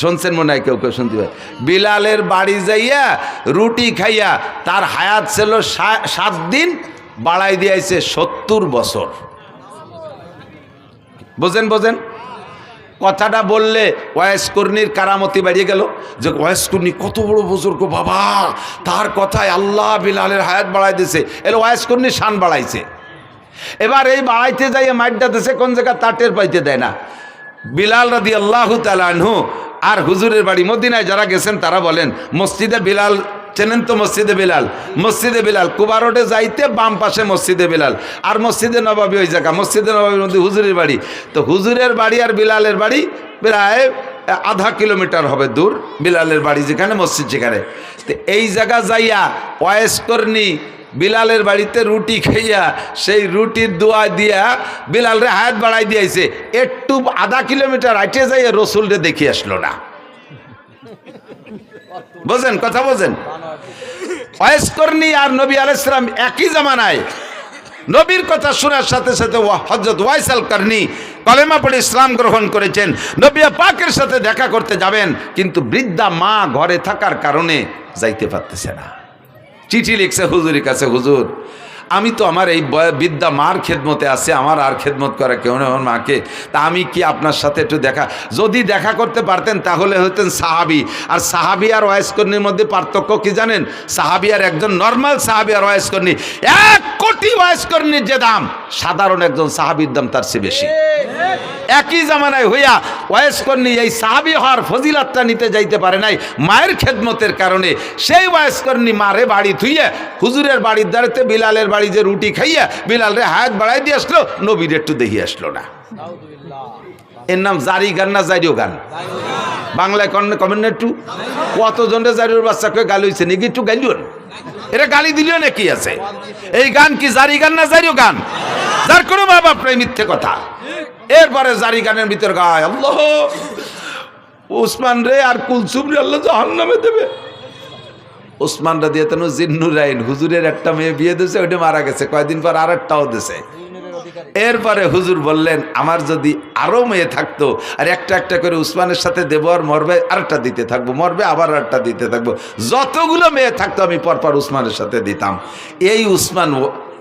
শুনছেন মনে হয় কেউ কেউ শুনতে পারে, বিলালের বাড়ি যাইয়া রুটি খাইয়া তার হায়াত ছিল 7 দিন, বাড়াই দিয়েছে 70 বছর। বোঝেন বোঝেন কথাটা বললে ওয়াইস কর্নির কারামতি বাড়িয়ে গেল, যে ওয়াইস কর্নি কত বড় বুজুর্গ বাবা, তার কথায় আল্লাহ বিলালের হায়াত বাড়াই দিয়েছে। এলো ওয়াইস কর্নির শান বাড়াইছে। এবার এই বাড়াইতে যাইয়ে মাইটটা দিছে কোন জায়গা তা টের পাইতে দেয় না। বিলাল রাদিয়াল্লাহু তাআলা আনহু আর হুজুরের বাড়ি মদিনায় যারা গেছেন তারা বলেন, মসজিদে বিলাল চেনেন তো? মসজিদে বিলাল, মসজিদে বিলাল কুবা রোডে যাইতে বাম পাশে মসজিদে বিলাল, আর মসজিদে নববী ওই জায়গা, মসজিদে নববীর মধ্যে হুজুরের বাড়ি। তো হুজুরের বাড়ি আর বিলালের বাড়ি প্রায় আধা কিলোমিটার হবে দূর, বিলালের বাড়ি যেখানে, মসজিদ যেখানে। তো এই জায়গা যাইয়া ওয়াইস করনি বিলালের বাড়িতে রুটি খাইয়া সেই রুটির দোয়া দিয়া বিলালরে হায়াত বাড়াই দিয়েছে। একটু আধা কিলোমিটার হাইটে যাইয়া রসুলরে দেখে আসলো না। বোঝেন কথা, বোঝেন? ওয়াইস করনি আর নবী আলাইহিস সালাম একই জামানায়। নবীর কথা শোনার সাথে সাথে হযরত ওয়াইস আল করনি কলেমা পড়ে ইসলাম গ্রহণ করেছেন। নবী পাকের সাথে দেখা করতে যাবেন, কিন্তু বৃদ্ধা মা ঘরে থাকার কারণে যাইতে পারতেছে না। চিঠি লিখছে হুজুরের কাছে, হুজুর আমি তো আমার এই বৃদ্ধা মার খেদমতে আছে, আমার আর খেদমত করে কেউ নেই আমার মাকে, তা আমি কি আপনার সাথে একটু দেখা, যদি দেখা করতে পারতেন তাহলে হতেন সাহাবি। আর সাহাবি আর ওয়াইস কর্নির মধ্যে পার্থক্য কি জানেন? সাহাবি আর একজন নর্মাল সাহাবি আর ওয়াইস কর্নি, 1 কোটি ওয়াইস কর্নির যে দাম, সাধারণ একজন সাহাবির দাম তার চেয়ে বেশি। একই জামানায় হইয়া ওয়াইস কর্নি এই সাহাবি হওয়ার ফজিলাতটা নিতে যাইতে পারে নাই মায়ের খেদমতের কারণে। সেই ওয়াইস কর্নি মারে বাড়ি থুইয়া হুজুরের বাড়ির দ্বারাতে বিলালের বাড়ি যে রুটি খাইয়া বিলালের হায়াত বাড়াই দিয়ে আসলো, নবীর একটু দেখি আসলো না। এর নাম জারি গান না জারিও গান? বাংলায় কমেন্ট একটু, কতজনের জারিওর বাচ্চাকে গালি হয়েছে নাকি? একটু গাইলিও, এটা গালি দিলিও না, কি আছে? এই গান কি জারি গান না জারিও গান? যার কোনো মা বাপ নাই, মিথ্যে কথা। এরপরে জারি গানের ভিতর গায় আল্লাহ উসমান রে আর কুলসুম রে আল্লাহ জাহান্নামে দেবে। উসমান রাদিয়াল্লাহু আনহু জিন্নুরাইন, হুজুরের একটা মেয়ে বিয়ে দিয়েছে, ওইটা মারা গেছে, কয়েকদিন পর আরেকটাও দিয়েছে। এরপরে হুজুর বললেন, আমার যদি আরো মেয়ে থাকতো আর একটা একটা করে উসমানের সাথে দেবো, আর মরবে আরেকটা দিতে থাকবো, মরবে আবার আরেকটা দিতে থাকবো, যতগুলো মেয়ে থাকতো আমি পরপর উসমানের সাথে দিতাম। এই উসমান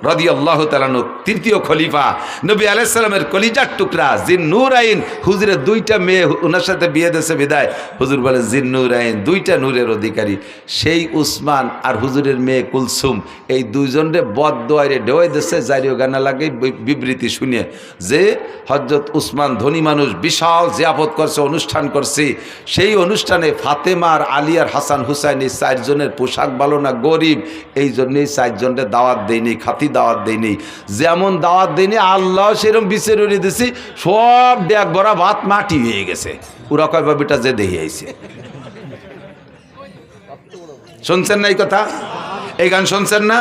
রাদিয়াল্লাহু তাআলা আনহু তৃতীয় খলিফা, নবী আলাইহিস সালামের কলিজার টুকরা জিন্নুরাইন, হুজুরের 2টা মেয়ে ওনার সাথে বিয়ে দিয়েছে বিদায় হুজুর বলে জিন্নুরাইন 2টা নূরের অধিকারী। সেই উসমান আর হুজুরের মেয়ে কুলসুম এই 2জনরে বদদোয়ারে ডেওয়াই দিয়েছে, জারিও গানা লাগে বিবৃতি শুনে যে হযরত উসমান ধনী মানুষ, বিশাল জিয়াফত করছে, অনুষ্ঠান করছে। সেই অনুষ্ঠানে ফাতেমা আর আলী আর হাসান হুসাইন এই 4 জনের পোশাক ভালো না, গরিব, এই জন্যই 4 জনের দাওয়াত দেয়নি, খাতি দাওয়াত দেয়নি। যেমন দাওয়াত দেয়নি আল্লাহ সেরকম বিচার উড়িয়ে দিছি, সব ডেক ভরা ভাত মাটি হয়ে গেছে। ওরা কয় বাবিটা যে দেখে আইছে। শুনছেন না এই কথা? এই গান শুনছেন না?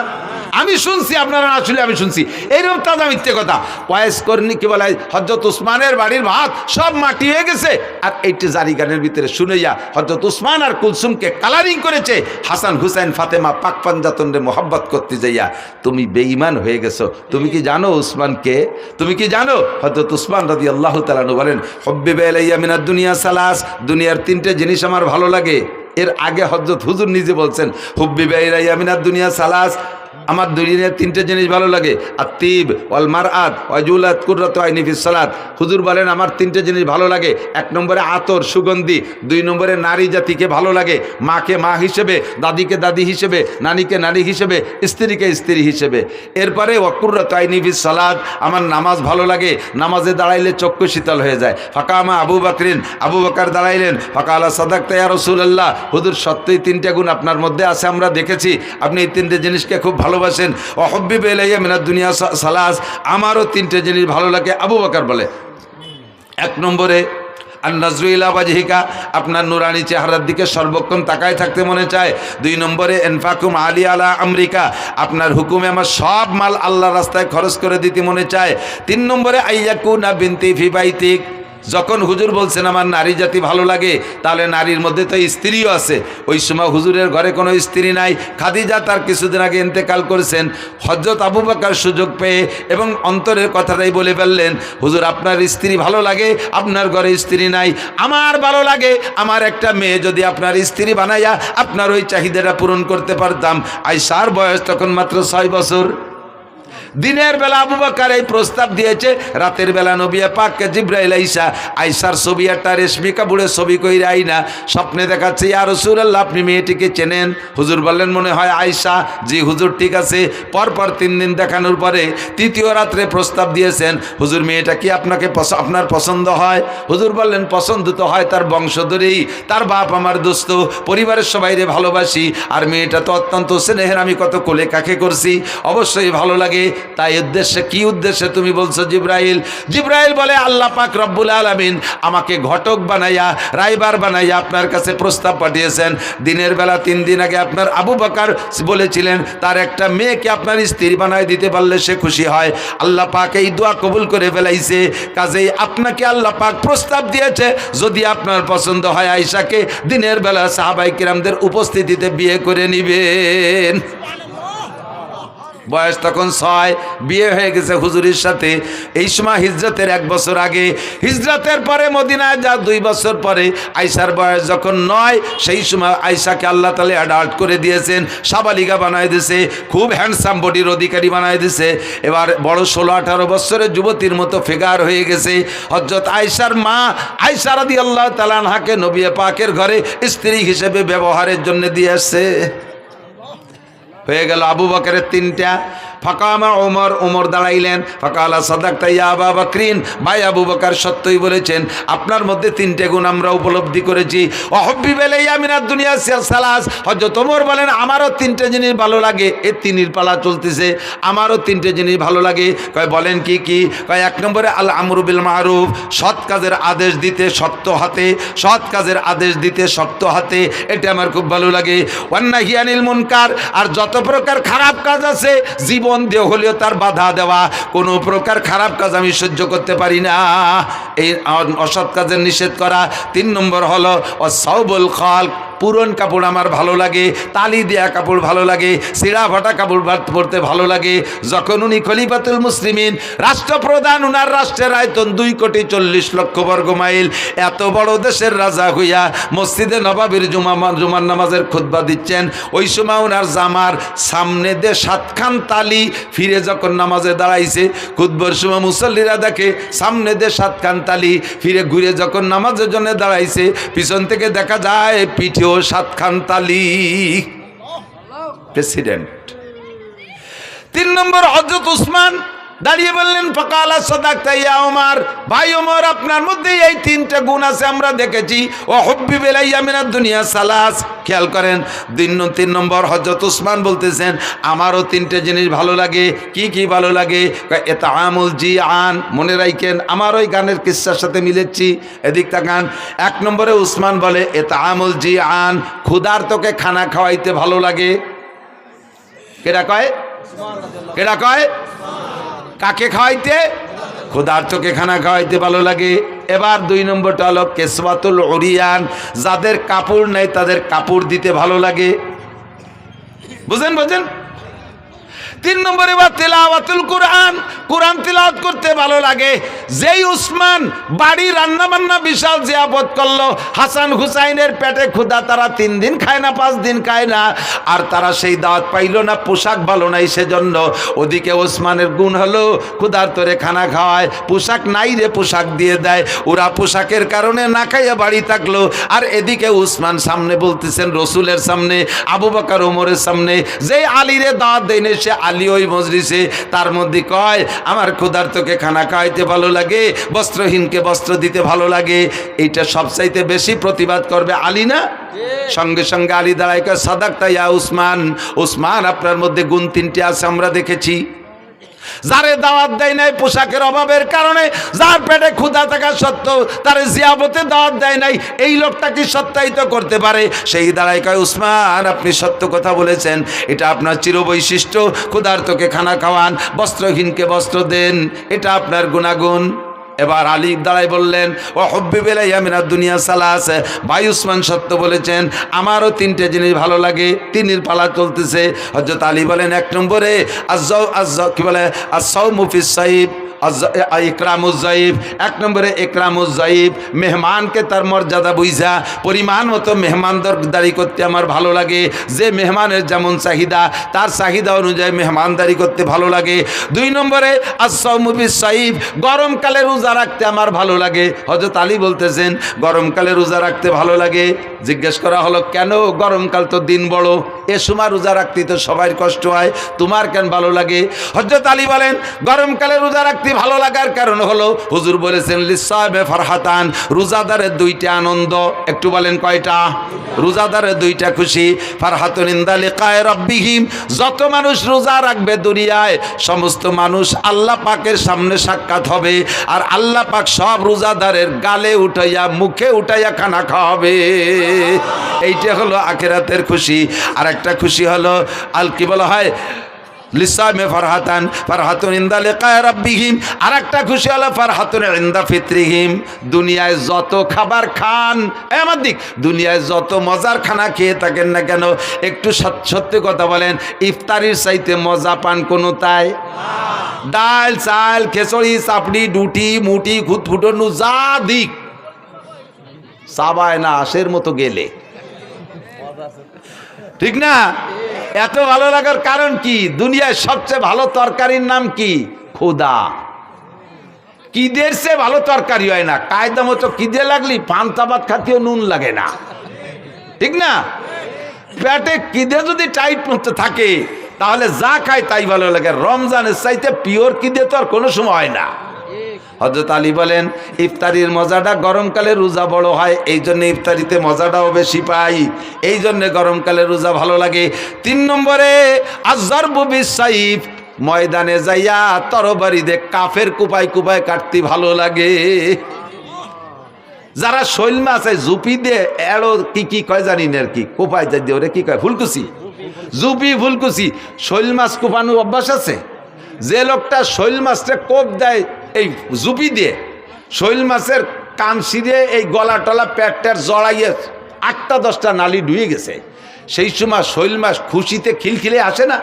আমি শুনছি, আপনারা না শুনলে আমি শুনছি, এইরকম তাজা মিথ্যে কথা। ওয়াইস করেনি কি বলে, হযরত উসমানের বাড়ির ভাত সব মাটি হয়ে গেছে, আর এইটি জারি গানের ভিতরে শুনেইয়া হযরত উসমান আর কুলসুমকে কালারিং করেছে। হাসান হুসাইন ফাতেমা পাক পাঞ্জাতনরে মোহাব্বত করতে যাইয়া তুমি বেঈমান হয়ে গেছো। তুমি কি জানো উসমানকে? তুমি কি জানো? হযরত উসমান রাদিয়াল্লাহু তাআলা আনহু বলেন, হুব্বিবা ইলাইয়া মিনাদ দুনিয়া সালাস, দুনিয়ার তিনটে জিনিস আমার ভালো লাগে। এর আগে হযরত হুজুর নিজে বলছেন, হুব্বিবা ইলাইয়া মিনাদ দুনিয়া সালাস, আমার দুনিয়ার তিনটে জিনিস ভালো লাগে, আত্তিব ওয়াল মারআত ওয়াজুলাত কুররাতু আইনি ফিস সালাত। হুজুর বলেন আমার তিনটে জিনিস ভালো লাগে। এক নম্বরে আতর, সুগন্ধি। দুই নম্বরে নারী জাতিকে ভালো লাগে, মাকে মা হিসেবে, দাদিকে দাদি হিসেবে, নানিকে নানি হিসেবে, স্ত্রীকে স্ত্রী হিসেবে। এরপরে ওয়া কুররাতু আইনি ফিস সালাত, আমার নামাজ ভালো লাগে, নামাজে দাঁড়াইলে চক্ষু শীতল হয়ে যায়। ফাকামা আবু বকরিন, আবু বকর দাঁড়াইলেন। ফাকালা সাদাকতা ইয়া রাসূলুল্লাহ, হুজুর সত্যই তিনটে গুণ আপনার মধ্যে আছে, আমরা দেখেছি আপনি এই তিনটে জিনিসকে খুব ভালোবাসেন। ওয়াহুব্বিবা ইলাইয়া মিনাদ দুনিয়া সালাস, আমারও তিনটে জিনিস ভালো লাগে। আবু বকর বলে, এক নম্বরে আন-নাজরু ইলা ওয়াজহিকা, আপনার নুরানি চেহারার দিকে সর্বক্ষণ তাকায় থাকতে মনে চায়। দুই নম্বরে ইনফাকুম আলী আলা আমরিকা, আপনার হুকুমে আমার সব মাল আল্লাহর রাস্তায় খরচ করে দিতে মনে চায়। তিন নম্বরে আইয়াকুনা বিনতি ফি বাইতিক, যখন হুজুর বলছেন আমার নারী জাতি ভালো লাগে, তাহলে নারীর মধ্যে তো স্ত্রীও আছে। ওই সময় হুজুরের ঘরে কোনো স্ত্রী নাই, খাদিজা তার কিছুদিন আগে ইন্তেকাল করেছেন। হযরত আবু বকর সুযোগ পেয়ে এবং অন্তরের কথাটাই বলে ফেললেন, হুজুর আপনার স্ত্রী ভালো লাগে, আপনার ঘরে স্ত্রী নাই, আমার ভালো লাগে আমার একটা মেয়ে যদি আপনার স্ত্রী বানাইয়া আপনার ওই চাহিদাটা পূরণ করতে পারতাম। আয়েশার বয়স তখন মাত্র 6 বছর। দিনের বেলা আবু বকর এই প্রস্তাব দিয়েছে, রাতের বেলা নবী পাককে জিবরাইল আয়েশার ছবি একটা রেশমি কাপড়ের ছবি কইরা আইনা স্বপ্নে দেখাচ্ছে, ইয়া রাসূলুল্লাহ আপনি মেয়েটিকে চেনেন? হুজুর বললেন মনে হয় আয়েশা। জি হুজুর, ঠিক আছে। পরপর 3 দিন দেখানোর পরে তৃতীয় রাত্রে প্রস্তাব দিয়েছেন, হুজুর মেয়েটা কি আপনার পছন্দ হয়? হুজুর বললেন পছন্দ তো হয় তার বংশধরেই, তার বাপ আমার দোস্ত, পরিবারের সবাইরে ভালোবাসি, আর মেয়েটা তো অত্যন্ত স্নেহের, আমি কত কোলে কাকে করছি, অবশ্যই ভালো লাগে। তাই উদ্দেশ্যে, কি উদ্দেশ্যে তুমি বলছো জিবরাইল? জিবরাইল বলে আল্লাহ পাক রব্বুল আলামিন আমাকে ঘটক বানাইয়া, রাইবার বানাইয়া আপনার কাছে প্রস্তাব পাঠিয়েছেন। দিনের বেলা 3 দিন আগে আপনার আবু বকর বলেছিলেন তার একটা মেয়েকে আপনার স্ত্রী বানাই দিতে পারলে সে খুশি হয়। আল্লাহ পাক এই দোয়া কবুল করে ফেলাইছে, কাজেই আপনাকে আল্লাহ পাক প্রস্তাব দিয়েছে যদি আপনার পছন্দ হয় আয়েশাকে দিনের বেলা সাহাবায়ে কিরামদের উপস্থিতিতে বিয়ে করে নিবেন। বয়স তখন 6, বিয়ে হয়ে গেছে হুজুরের সাথে। এই সময় হিজরতের 1 বছর আগে, হিজরতের পরে মদিনায় যা 2 বছর পরে আয়েশার বয়স যখন 9, সেই সময় আয়েশাকে আল্লাহ তাআলা অ্যাডাল্ট করে দিয়েছেন, সাবালিকা বানায় দিয়েছে, খুব হ্যান্ডসাম বডির অধিকারী বানায় দিয়েছে। এবার বড় 16-18 বছরের যুবতীর মতো ফিগার হয়ে গেছে। হযরত আয়েশার মা আয়েশা রাদিয়াল্লাহু তাআলা আনহাকে নবী পাকের ঘরে স্ত্রী হিসেবে ব্যবহারের জন্য দিয়ে আসছে। হয়ে গেল আবু বকরের 3টা। ফাকামা ওমর, ওমর দাঁড়াইলেন। ফাকালা সাদাকতা ইয়া আবু বকরিন, ভাই আবু বকর সত্যই বলেছেন, আপনার মধ্যে 3টে গুণ আমরা উপলব্ধি করেছি। ওয়াহুব্বিবা ইলাইয়া মিনাদ দুনিয়া সালাস, হযরত ওমর বলেন আমারও 3টে জিনিস ভালো লাগে। এই 3 পালা চলতেছে, আমারও 3টে জিনিস ভালো লাগে। কয় বলেন কি কি? কয় 1 নম্বরে আল আমরু বিল মারুফ, সৎ কাজের আদেশ দিতে শক্ত হাতে, সৎ কাজের আদেশ দিতে শক্ত হাতে, এটা আমার খুব ভালো লাগে। ওয়ান নাহি আনিল মুনকার, আর যত প্রকার খারাপ কাজ আছে জীবন দিয়ে হলেও তার বাধা দেওয়া, কোনো প্রকার খারাপ কাজ আমি সহ্য করতে পারি না, এই অসৎ কাজের নিষেধ করা। 3 নম্বর হলো ওয়াসাউবুল খালক, পুরন কাপড় আমার ভালো লাগে, তালি দেয়া কাপড় ভালো লাগে, ছিঁড়া ফাটা কাপড় পরতে ভালো লাগে। যখন উনি খলিফাতুল মুসলিমিন, রাষ্ট্রপ্রধান, উনার রাষ্ট্রের আয়তন 2,40,00,000 বর্গ মাইল, এত বড় দেশের রাজা হইয়া মসজিদে নবাবির জুমার নামাজের খুতবা দিচ্ছেন, ওই সময় উনার জামার সামনে দিয়ে 7খান তালি, ফিরে যখন নামাজে দাঁড়াইছে, খুতবার সময় মুসল্লিরা দেখে সামনে দিয়ে 7খান তালি, ফিরে ঘুরে যখন নামাজের জন্য দাঁড়াইছে, পিছন থেকে দেখা যায় পিঠে 7খান তালি। প্রেসিডেন্ট। 3 নম্বর হযরত উসমান দাঁড়িয়ে বললেন ফাকালা সাদাকতা ইয়া ওমর, ভাই ওমর আপনার মধ্যে এই 3টা গুণ আছে আমরা দেখেছি। ওয়াহুব্বিবা ইলাইয়া মিনাদ দুনিয়া সালাস, খেয়াল করেন 3 নম্বর হযরত উসমান বলতেছেন আমারও 3টে জিনিস ভালো লাগে। কি কি ভালো লাগে? ইতআমুল জিআন, মনে রাখেন আমার ওই গানের কিসসার সাথে মিলেছি, এদিক তাকান। 1 নম্বরে উসমান বলে ইতআমুল জিআন, ক্ষুধার্তকে খানা খাওয়াইতে ভালো লাগে। কেডা কয়? কেডা কয়? কাকে খাওয়াইতে? ক্ষুধার্তকে খানা খাওয়াইতে ভালো লাগে। এবার 2 নম্বরটা হলো কেসওয়াতুল উরিয়ান, যাদের কাপড় নেই তাদের কাপড় দিতে ভালো লাগে। বুঝেন? 3 নম্বরে বা তেলাওয়াতুল কোরআন, কোরআন তেলাওয়াত করতে ভালো লাগে। যেই উসমান বাড়ি রান্না বান্না বিশাল জিয়াবত করলো, হাসান হুসাইনের পেটে ক্ষুধা, তারা 3 দিন খায় না, 5 দিন খায় না, আর তারা সেই দাওয়াত পাইলো না, পোশাক ভালো নাই সেজন্য। ওদিকে ওসমানের গুণ হলো ক্ষুধার তোরে খানা খাওয়ায়, পোশাক নাই রে পোশাক দিয়ে দেয়, ওরা পোশাকের কারণে না খাইয়া বাড়ি থাকলো। আর এদিকে উসমান সামনে বলতেছেন রসুলের সামনে, আবু বকর ওমরের সামনে, যেই আলীরে দাওয়াত দেয়নি সে আলী ওই মজলিসে, তার মধ্যে কয় আমার ক্ষুধার্তকে খানা খাওয়াইতে ভালো লাগে, বস্ত্রহীনকে বস্ত্র দিতে ভালো লাগে। এইটা সবচাইতে বেশি প্রতিবাদ করবে আলী না? সঙ্গে সঙ্গে আলী দাঁড়ায় কয় সাদাকতা ইয়া উসমান, উসমান আপনার মধ্যে গুণ 3টি আছে আমরা দেখেছি। যারে দাওয়াত দেয় নাই পোশাকের অভাবের কারণে, যার পেটে ক্ষুধা থাকা সত্ত্বেও তারে জিয়াবতে দাওয়াত দেয় নাই, এই লোকটা কি সত্যায়িত করতে পারে? সেই দাঁড়ায় কয় উসমান আপনি সত্য কথা বলেছেন, এটা আপনার চিরবৈশিষ্ট্য, ক্ষুধার্তকে খানা খাওয়ান, বস্ত্রহীনকে বস্ত্র দেন, এটা আপনার গুণাগুণ। এবার আলী দাঁড়াই বললেন ও হব্বি বেলাইয়া মিনাদ দুনিয়া সালাস, ভাই উসমান সত্য বলেছেন, আমারও 3টে জিনিস ভালো লাগে। 3-এর পালা চলতেছে। হযরত আলী বলেন 1 নম্বরে কি বলে আস-সাওমু ফিস সাইব, ইকরামুজ্জাইব। 1 নম্বরে ইকরামুজ্জাইব, মেহমানকে তার মর্যাদা বুঝা পরিমাণ মতো মেহমানদারি করতে আমার ভালো লাগে। যে মেহমানের যেমন চাহিদা তার চাহিদা অনুযায়ী মেহমানদারি করতে ভালো লাগে। 2 নম্বরে আস-সাওমু ফিস সাইব, গরমকালে রোজা রাখতে আমার ভালো লাগে। হযরত আলী বলতেছেন গরমকালে রোজা রাখতে ভালো লাগে। জিজ্ঞেস করা হলো কেন? গরমকাল তো দিন বড়, এ সময় রোজা রাখতে তো সবাই কষ্ট হয়, তোমার কেন ভালো লাগে? হযরত আলী বলেন গরমকালে রোজা রাখতে ভালো লাগার কারণ হলো হুজুর বলেছেন লিসাইবে ফারহাতান, রোজাদারের 2টা আনন্দ। একটু বলেন কয়টা? রোজাদারের 2টা খুশি। ফারহাতুন ইনদা লিকায়ে রাব্বিহিম, যত মানুষ রোজা রাখবে দুনিয়ায় সমস্ত মানুষ আল্লাহ পাকের সামনে সাক্ষাৎ হবে, আর আল্লাহ পাক সব রোজাদারের গালে উঠাইয়া মুখে উঠাইয়া খানা খাওয়াবে। এইটা হলো আখিরাতের খুশি। আর একটা খুশি হলো কি বলা হয় লিসাইমে ফারহাতান, ফারহাতুন ইনদা লিকায়ে রাব্বিহিম। আর একটা খুশি হলো ফারহাতুন ইনদা ফিতরিহিম, দুনিয়ায় যত খাবার খান, আমার দিক দুনিয়ায় যত মজার খানা খেয়ে থাকেন না কেন, একটু সত্যি কথা বলেন, ইফতারির চাইতে মজা পান কোনো তাই? ডাল চাল খিচুড়ি চাপড়ি ডুটি মুটি খুঁতফুটনু যা দিক চাবায় না আশের মতো গেলে, ঠিক না? এত ভালো লাগার কারণ কি? দুনিয়ায় সবচেয়ে ভালো তরকারির নাম কি? খোদা। কিদের সে ভালো তরকারি হয় না, কায়দা মতো কিদে লাগলি পান্তা ভাত খাতেও নুন লাগে না, ঠিক না? পেটে কিদে যদি টাইট মতো থাকে তাহলে যা খায় তাই ভালো লাগে। রমজানের চাইতে পিওর কিদে তো আর কোনো সময় হয় না। হযরত আলী বলেন ইফতারির মজাটা গরমকালে রোজা বড় হয়, এই জন্য ইফতারিতে মজাটাও বেশি পাই, এই জন্য গরমকালে রোজা ভালো লাগে। 3 নম্বরে আয-যারবু বিস-সাইফ, ময়দানে যাইয়া তরবারি দিয়ে কাফের কুপায় কুপায় কাটতে ভালো লাগে। যারা শৈল মাছ জুপি দিয়ে এড়ো কি কয় জানি না আর কি, কুপায় যাই দিয়ে ওরে কি কয়, ফুলকুচি, জুপি ফুলকুচি, শৈল মাছ কুপানো অভ্যাস আছে। যে লোকটা শৈল মাছটা কোপ দেয় এই জুপি দিয়ে, শৈল মাছের কান ছিঁড়ে এই গলা টলা পেটটার জড়াইয়ে 8টা-10টা নালি ডুয়ে গেছে, সেই সময় শৈল মাছ খুশিতে খিলখিলে আসে না?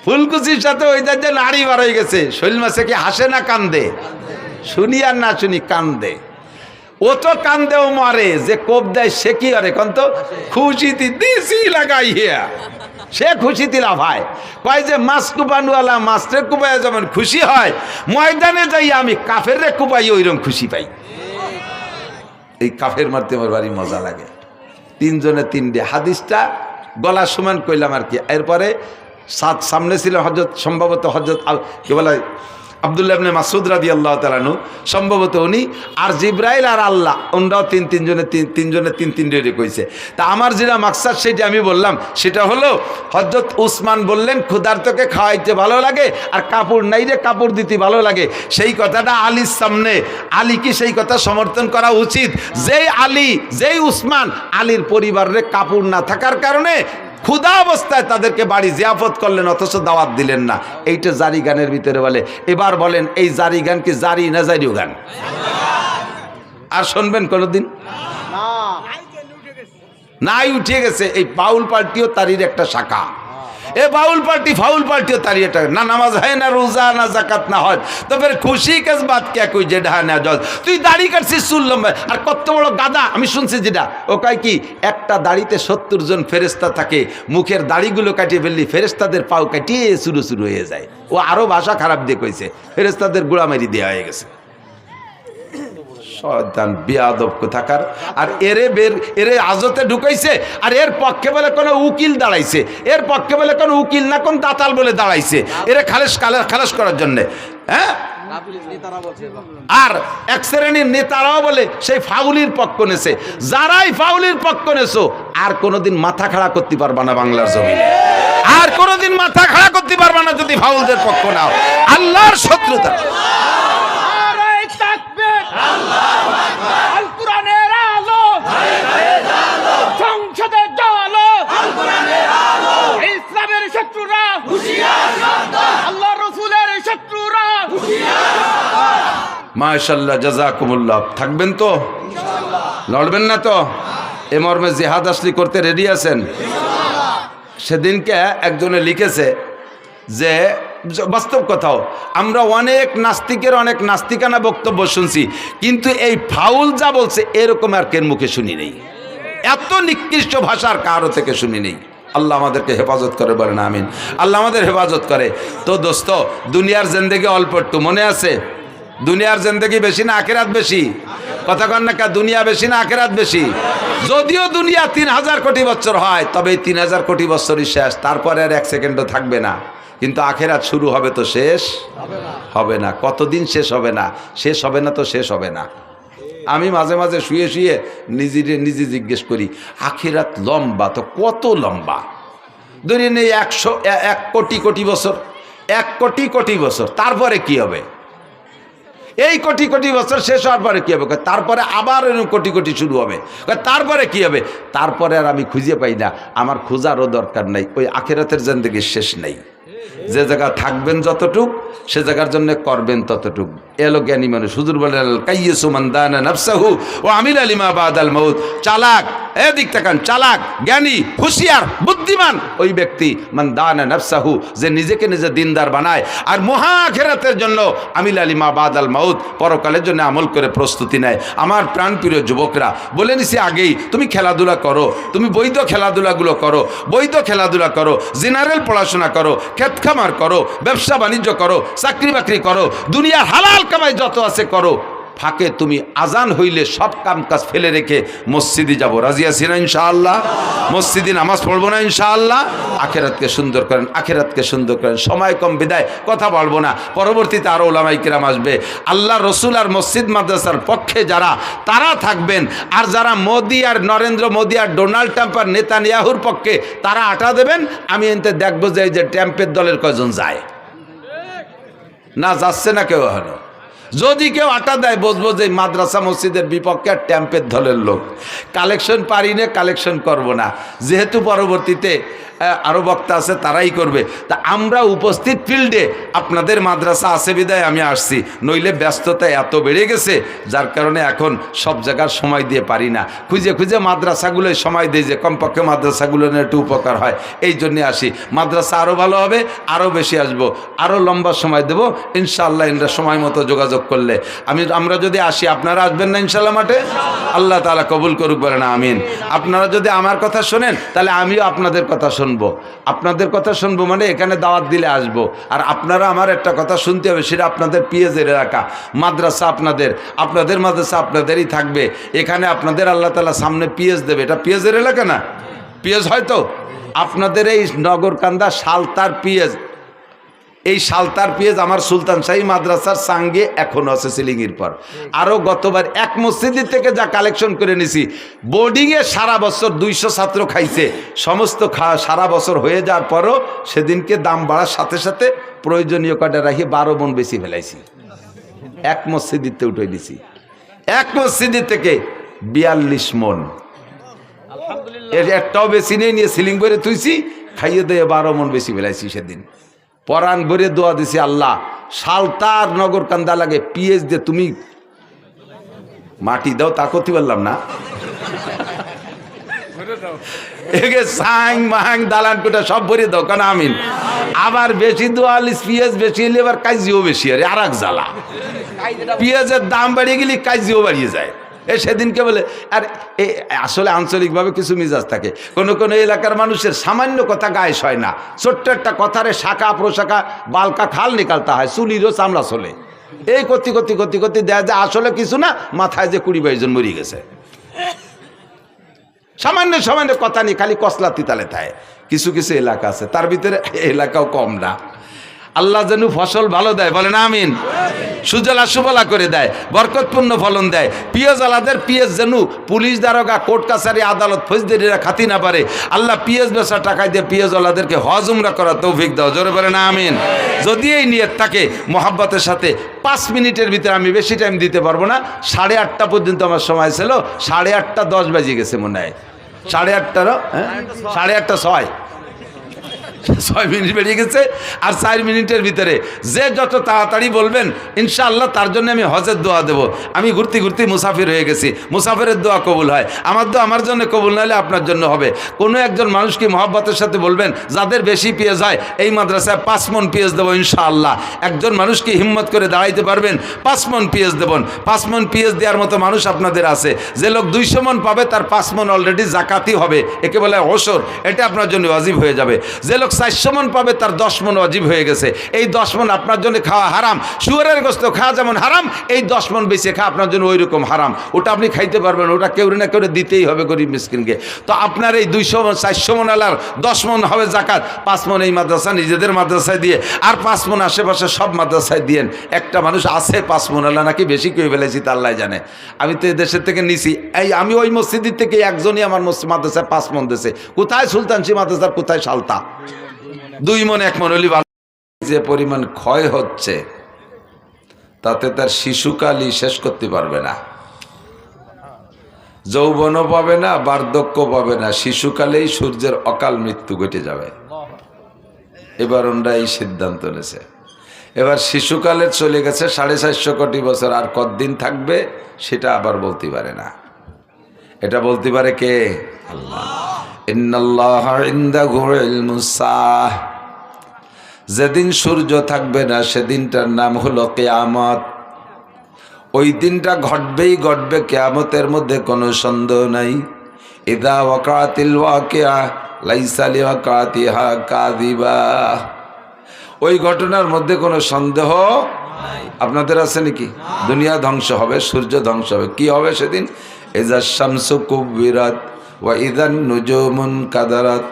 ফুলকুচির সাথে ওই যে নাড়ি বার হয়ে গেছে, শৈল মাছে কি হাসে না কান্দে? শুনি আর না শুনি কান্দে। ও তো কান্দেও মারে, যে কোপ দেয় সে কি করে কন তো? খুশিতে দিছি লাগাইয়া সে খুশিতে লাফায়। কয় যে মাছ কুপানওয়ালা মাছরে কুপাইয়া যেমন খুশি হয়, ময়দানে যাই আমি কাফের রে কুপাই ওইরকম খুশি পাই। এই কাফের মারতে আমার বাড়ি মজা লাগে। 3 জনে 3টে হাদিসটা গলা সমান কইলাম আর কি। এরপরে সামনে ছিল হযরত, সম্ভবত হযরত কি বলে আব্দুল্লাহ ইবনে মাসউদ রাদিয়াল্লাহু তাআলা আনহু, সম্ভবত উনি, আর জিবরাইল আর আল্লাহ, ওনারাও 3 জনে 3 কইছে। তা আমার যেটা মাকসাদ সেটা আমি বললাম, সেটা হলো হযরত উসমান বললেন ক্ষুধার্তকে খাওয়াইতে ভালো লাগে, আর কাপড় নাই রে কাপড় দিতে ভালো লাগে। সেই কথাটা আলীর সামনে, আলী কি সেই কথা সমর্থন করা উচিত? যেই আলী, যেই উসমান, আলীর পরিবারের কাপড় না থাকার কারণে ক্ষুধা অবস্থায় তাদেরকে বাড়ি জিয়াফত করলেন, অথচ দাওয়াত দিলেন না। এইটা জারি গানের ভিতরে বলে। এবার বলেন এই জারি গান কি জারি না জারিও গান? আর শুনবেন কোনোদিন? নাই, উঠে গেছে। এই বাউল পার্টিও তারই একটা শাখা। এ বাউল পার্টি ফাউল পার্টিও তারই একটা। না নামাজ হয়, না রোজা, না জাকাত, না হজ, তো ফের খুশি কাজ বাদ কে কই যে ঢা না জল। তুই দাড়ি কাটছিস শুনলাম, আর কত বড় গাদা। আমি শুনছি যেটা, ও কয় কি একটা দাড়িতে 70 জন ফেরেস্তা থাকে, মুখের দাড়িগুলো কাটিয়ে ফেললি ফেরেস্তাদের পাও কাটিয়ে শুরু হয়ে যায়। ও আরো ভাষা খারাপ দিয়ে কইছে, ফেরেস্তাদের গোড়া মারি দেওয়া হয়ে গেছে। শয়তান বেয়াদব কোথাকার। আর এরে আজতে ঢুকাইছে, আর এর পক্ষে বলে কোনো উকিল দাঁড়াইছে, এর পক্ষে বলে কোনো উকিল না কোন দাতাল বলে দাঁড়াইছে এরে খালাস করার জন্য। হ্যাঁ, আর এক শ্রেণীর নেতারাও বলে সেই ফাউলির পক্ষ নেছে। যারাই ফাউলির পক্ষ নেছো আর কোনোদিন মাথা খাড়া করতে পারবা না বাংলার জমিনে, আর কোনোদিন মাথা খাড়া করতে পারবা না যদি ফাউলদের পক্ষ নাও। আল্লাহর শত্রুতা। আল কোরআনের আলো, সংসদের আলো, ইসলামের শত্রুরা আল্লাহ রসুলের শত্রুরা। মাশাআল্লাহ, জাযাকুমুল্লাহ। থাকবেন তো, লড়বেন না তো? এ মর্মে জিহাদ আসলি করতে রেডি আছেন? সেদিনকে একজনে লিখেছে যে বাস্তব কথাও, আমরা অনেক নাস্তিকের অনেক নাস্তিকানা বক্তব্য শুনছি, কিন্তু এই ফাউল যা বলছে এরকম আর কেন মুখে শুনি নেই। এত নিকৃষ্ট ভাষার কারো থেকে শুনি নেই। আল্লাহ আমাদেরকে হেফাজত করে, বলেন আমিন। আল্লাহ আমাদের হেফাজত করে। তো দোস্ত, দুনিয়ার জিন্দেগি অল্প একটু, মনে আছে? দুনিয়ার জিন্দেগি বেশি না আখিরাত বেশি? কথা কন না কা, দুনিয়া বেশি না আখিরাত বেশি? যদিও দুনিয়া 3000 কোটি বছর হয়, তবে 3000 কোটি বছরই শেষ, তারপরে আর 1 সেকেন্ডও থাকবে না। কিন্তু আখেরাত শুরু হবে তো শেষ হবে না। কতদিন শেষ হবে না? শেষ হবে না তো শেষ হবে না। আমি মাঝে মাঝে শুয়ে শুয়ে নিজে জিজ্ঞেস করি, আখেরাত লম্বা তো কত লম্বা? ধরে নেই 1 কোটি কোটি বছর, 1 কোটি কোটি বছর, তারপরে কি হবে? এই কোটি কোটি বছর শেষ হওয়ার পরে কি হবে? তারপরে আবার কোটি কোটি শুরু হবে। তারপরে কি হবে? তারপরে আর আমি খুঁজে পাই না। আমার খোঁজারও দরকার নাই। ওই আখিরাতের জিন্দেগির শেষ নেই। যে জায়গা থাকবেন যতটুক, সে জায়গার জন্য করবেন ততটুক। এলো জ্ঞানী মানুষ। হুজুর বলেন, কাইয়্যিসু মান দানা নাফসাহু ওয়া আমিলা লিমা বাদাল মাউত। চালাক, এদিক তাকান, চালাক, জ্ঞানী, হুঁশিয়ার, বুদ্ধিমান ওই ব্যক্তি মান দানা নাফসাহু, যে নিজেকে নিজে দিনদার বানায়, আর মহা আখিরাতের জন্য আমিলা লিমা বাদাল মাউত, পরকালের জন্য আমল করে প্রস্তুতি নেয়। আমার প্রাণপ্রিয় যুবকরা, বলে নিছি আগেই, তুমি খেলাধুলা করো, তুমি বৈধ খেলাধুলাগুলো করো, বৈধ খেলাধুলা করো, জেনারেল পড়াশোনা করো, ক্ষেত খামার করো, ব্যবসা বাণিজ্য করো, চাকরি বাকরি করো, দুনিয়ার হালাল কামাই যত আছে করো। ফাঁকে তুমি আজান হইলে সব কাম কাজ ফেলে রেখে মসজিদে যাবো। রাজি আছি না ইনশাআল্লাহ? মসজিদে নামাজ পড়বো না ইনশাআল্লাহ? আখেরাতকে সুন্দর করেন, আখেরাতকে সুন্দর করেন। সময় কম বিদায় কথা বলবো না, পরবর্তীতে আরও ওলামায়ে কেরাম আসবে। আল্লাহ রসুল আর মসজিদ মাদ্রাসার পক্ষে যারা, তারা থাকবেন। আর যারা মোদি আর নরেন্দ্র মোদি আর ডোনাল্ড ট্রাম্প আর নেতানিয়াহুর পক্ষে, তারা আটা দেবেন। আমি এতে দেখবো যে ট্রাম্পের দলের কয়জন যায়, না যাচ্ছে না কেউ হলো। যদি কেউ আটা দেয়, বুঝবো যে মাদ্রাসা মসজিদের বিপক্ষে আর ট্যাম্পের দলের লোক। কালেকশন পারি না, কালেকশন করব না, যেহেতু পরবর্তীতে আরও বক্তা আছে তারাই করবে। তা আমরা উপস্থিত ফিল্ডে, আপনাদের মাদ্রাসা আছে বিদায় আমি আসছি, নইলে ব্যস্ততা এত বেড়ে গেছে যার কারণে এখন সব জায়গার সময় দিয়ে পারি না। খুঁজে খুঁজে মাদ্রাসাগুলোয় সময় দিই যে কমপক্ষে মাদ্রাসাগুলো নিয়ে একটু উপকার হয়, এই জন্যে আসি। মাদ্রাসা আরও ভালো হবে, আরও বেশি আসবো, আরও লম্বা সময় দেবো ইনশাআল্লাহ। ইনরা সময় মতো যোগাযোগ করলে আমরা যদি আসি, আপনারা আসবেন না ইনশাআল্লাহ মাঠে? আল্লাহ তাআলা কবুল করুক, বলেন আমিন। আপনারা যদি আমার কথা শোনেন, তাহলে আমিও আপনাদের কথা শুনবো। আপনাদের কথা শুনবো মানে এখানে দাওয়াত দিলে আসবো। আর আপনারা আমার একটা কথা শুনতে হবে, সেটা আপনাদের পিএজের এলাকা, মাদ্রাসা আপনাদের মাদ্রাসা আপনাদেরই থাকবে। এখানে আপনাদের আল্লাহ তাআলা সামনে পিএজ দেবে। এটা পিএজের এলাকা না? পিএজ হয়তো আপনাদের এই নগরকান্দা সালতার পিএজ, এই সালতার পিএজ আমার সুলতান শাহী মাদ্রাসার সঙ্গে এখনো আছে সিলিংয়ের পর। আরও গতবার এক মসজিদের থেকে যা কালেকশন করে নিছি, বোর্ডিংয়ে সারা বছর 200 ছাত্র খাইছে। সমস্ত সারা বছর হয়ে যাওয়ার পরও সেদিনকে দাম বাড়ার সাথে সাথে প্রয়োজনীয় কটা রাখি 12 মণ বেশি ফেলাইছি। এক মসজিদে উঠে দিছি, এক মসজিদ থেকে 42 মণ। এর একটাও বেশি নেই, নিয়ে সিলিং করে তুইছি, খাইয়ে দিয়ে 12 মন বেশি বেলাইছি সেদিন। পরাণ ভরে দোয়া দিছি, আল্লাহ সালতার নগর কান্দা লাগে পিএস দিয়ে তুমি মাটি দাও, তা করতে পারলাম না। একে সাং মাং দালান কোটা সব ভরে দাও, কেন আমিন। আবার বেশি দোয়ালিস পিএস বেশি হলে এবার কাজিও বেশি, আরে আর এক জ্বালা। পেঁয়াজের দাম বাড়িয়ে গেলে কাজিও বাড়িয়ে যায়। সেদিনকে বলে আর আসলে আঞ্চলিকভাবে কিছু মিজাজ থাকে, কোনো কোনো এলাকার মানুষের সামান্য কথা গায়ে হয় না, ছোট্ট একটা কথারে শাখা প্রশাখা বালকা খাল নিকালতে হয়, চুলিরও চামড়া চলে। এই করতে করতে করতে করতে দেখা যায় আসলে কিছু না, মাথায় যে 20-22 জন মরে গেছে। সামান্য সামান্য কথা নেই, খালি কসলা তিতালে থাকে। কিছু কিছু এলাকা আছে, তার ভিতরে এলাকাও কম না। আল্লাহ যেন ফসল ভালো দেয়, বলেন আমিন। সুজলা সুফলা করে দেয়, বরকতপূর্ণ ফলন দেয়। পিএস আলাদের পিএস যেন পুলিশ দারোগা কোর্ট কাছারি আদালত ফৌজদারিরা খাতি না পারে। আল্লাহ পিএস বেচা টাকায় দিয়ে পিএস আলাদেরকে হজ উমরা করার তৌফিক দাও, জোরে বলেন আমিন। যদি এই নিয়ত থাকে মোহাব্বতের সাথে, 5 মিনিটের ভিতরে, আমি বেশি টাইম দিতে পারবো না, 8:30 পর্যন্ত আমার সময় ছিল, 8:30-10 বাজে গেছে মনে হয়, 8:30, 8:30, 6 মিনিট বেরিয়ে গেছে। আর 4 মিনিটের ভিতরে যে যত তাড়াতাড়ি বলবেন ইনশাআল্লাহ তার জন্য আমি হজের দোয়া দেব। আমি ঘুরতে ঘুরতে মুসাফির হয়ে গেছি, মুসাফিরের দোয়া কবুল হয়, আমার দোয়া আমার জন্য কবুল না হলে আপনার জন্য হবে। কোনো একজন মানুষকে মহব্বতের সাথে বলবেন, যাদের বেশি পেঁয়াজ হয় এই মাদ্রাসায় 5 মন পেঁয়াজ দেবো ইনশাআল্লাহ। একজন মানুষকে হিম্মত করে দাঁড়াইতে পারবেন, 5 মন পেঁয়াজ দেবেন। 5 মন পেঁয়াজ দেওয়ার মতো মানুষ আপনাদের আছে। যে লোক 200 মন পাবে তার 5 মন অলরেডি জাকাতি হবে, একে বলে ওসর, এটা আপনার জন্য ওয়াজিব হয়ে যাবে। যে লোক 400 মন পাবে তার 10 মন ওয়াজিব হয়ে গেছে। এই 10 মন আপনার জন্য খাওয়া হারাম, শুয়োরের গোশত খাওয়া যেমন হারাম, এই 10 মন বেশি খাওয়া আপনার জন্য ওই রকম হারাম। ওটা আপনি খাইতে পারবেন, ওটা কেউ না কেউ দিতেই হবে গরিব মিসকিনকে। তো আপনার এই 200 মন 400 মন আলার 10 মন হবে জাকাত, 5 মন এই মাদ্রাসা নিজেদের মাদ্রাসায় দিয়ে, আর 5 মন আশেপাশে সব মাদ্রাসায় দিয়েন। একটা মানুষ আছে 5 মন আলা নাকি বেশি কেউ ফেলেছি তা আল্লাহ জানে। আমি তো দেশের থেকে নিছি, এই আমি ওই মসজিদের থেকে একজনই আমার মাদ্রাসায় 5 মন দিয়েছে। কোথায় সুলতানসি মাদ্রাসার, কোথায় সালতা। 2 মন 1 মন হলি ভালো। যে পরিমাণ ক্ষয় হচ্ছে তাতে তার শিশুকালই শেষ করতে পারবে না, যৌবনও পাবে না, বার্ধক্য পাবে না, শিশুকালেই সূর্যের অকাল মৃত্যু ঘটে যাবে। এবার ওরা এই সিদ্ধান্ত নিয়েছে। এবার শিশুকালে চলে গেছে 450 কোটি বছর, আর কতদিন থাকবে সেটা আবার বলতে পারে না। এটা বলতে পারে কে? আল্লাহ। ইন্নাল্লাহা ইনদাহু ইলমুস সাআহ। যেদিন সূর্য থাকবে না সেদিনটার নাম হলো কিয়ামত। ওই দিনটা ঘটবেই ঘটবে, কিয়ামতের মধ্যে কোনো সন্দেহ নাই। ইযা ওয়াকাতিল ওয়াকিআ লাইসা লিওয়াকাতিহা কাযিবা। ওই ঘটনার মধ্যে কোনো সন্দেহ নাই। আপনাদের আছে নাকি? দুনিয়া ধ্বংস হবে, সূর্য ধ্বংস হবে। কি হবে সেদিন? ইযা শামসু কুবিরাত ওয়া ইযান নুজুমুন কাদারাত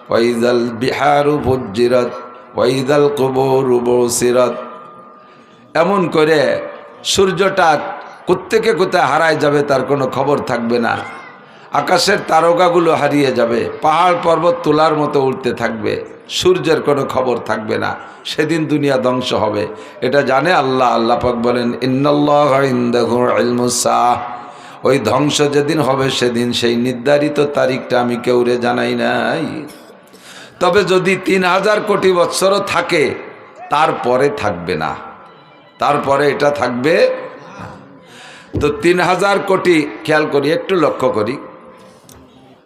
ওয়া ইযাল বিহারু ফুজ্জিরাত ওয়া ইযাল কুবুরু বুসিরাত। এমন করে সূর্যটা কোত্থেকে কোথায় হারায় যাবে তার কোনো খবর থাকবে না। আকাশের তারকাগুলো হারিয়ে যাবে, পাহাড় পর্বত তোলার মতো উঠতে থাকবে, সূর্যের কোনো খবর থাকবে না। সেদিন দুনিয়া ধ্বংস হবে, এটা জানে আল্লাহ। আল্লাহ পাক বলেন ইন্নাল্লাহা ইনদাহু ইলমুস সাআহ। ওই ধ্বংস যেদিন হবে সেদিন সেই নির্ধারিত তারিখটা আমি কেউরে জানাই নাই। তবে যদি 3000 কোটি বৎসরও থাকে তারপরে থাকবে না, তারপরে এটা থাকবে। তো 3000 কোটি, খেয়াল করি, একটু লক্ষ্য করি,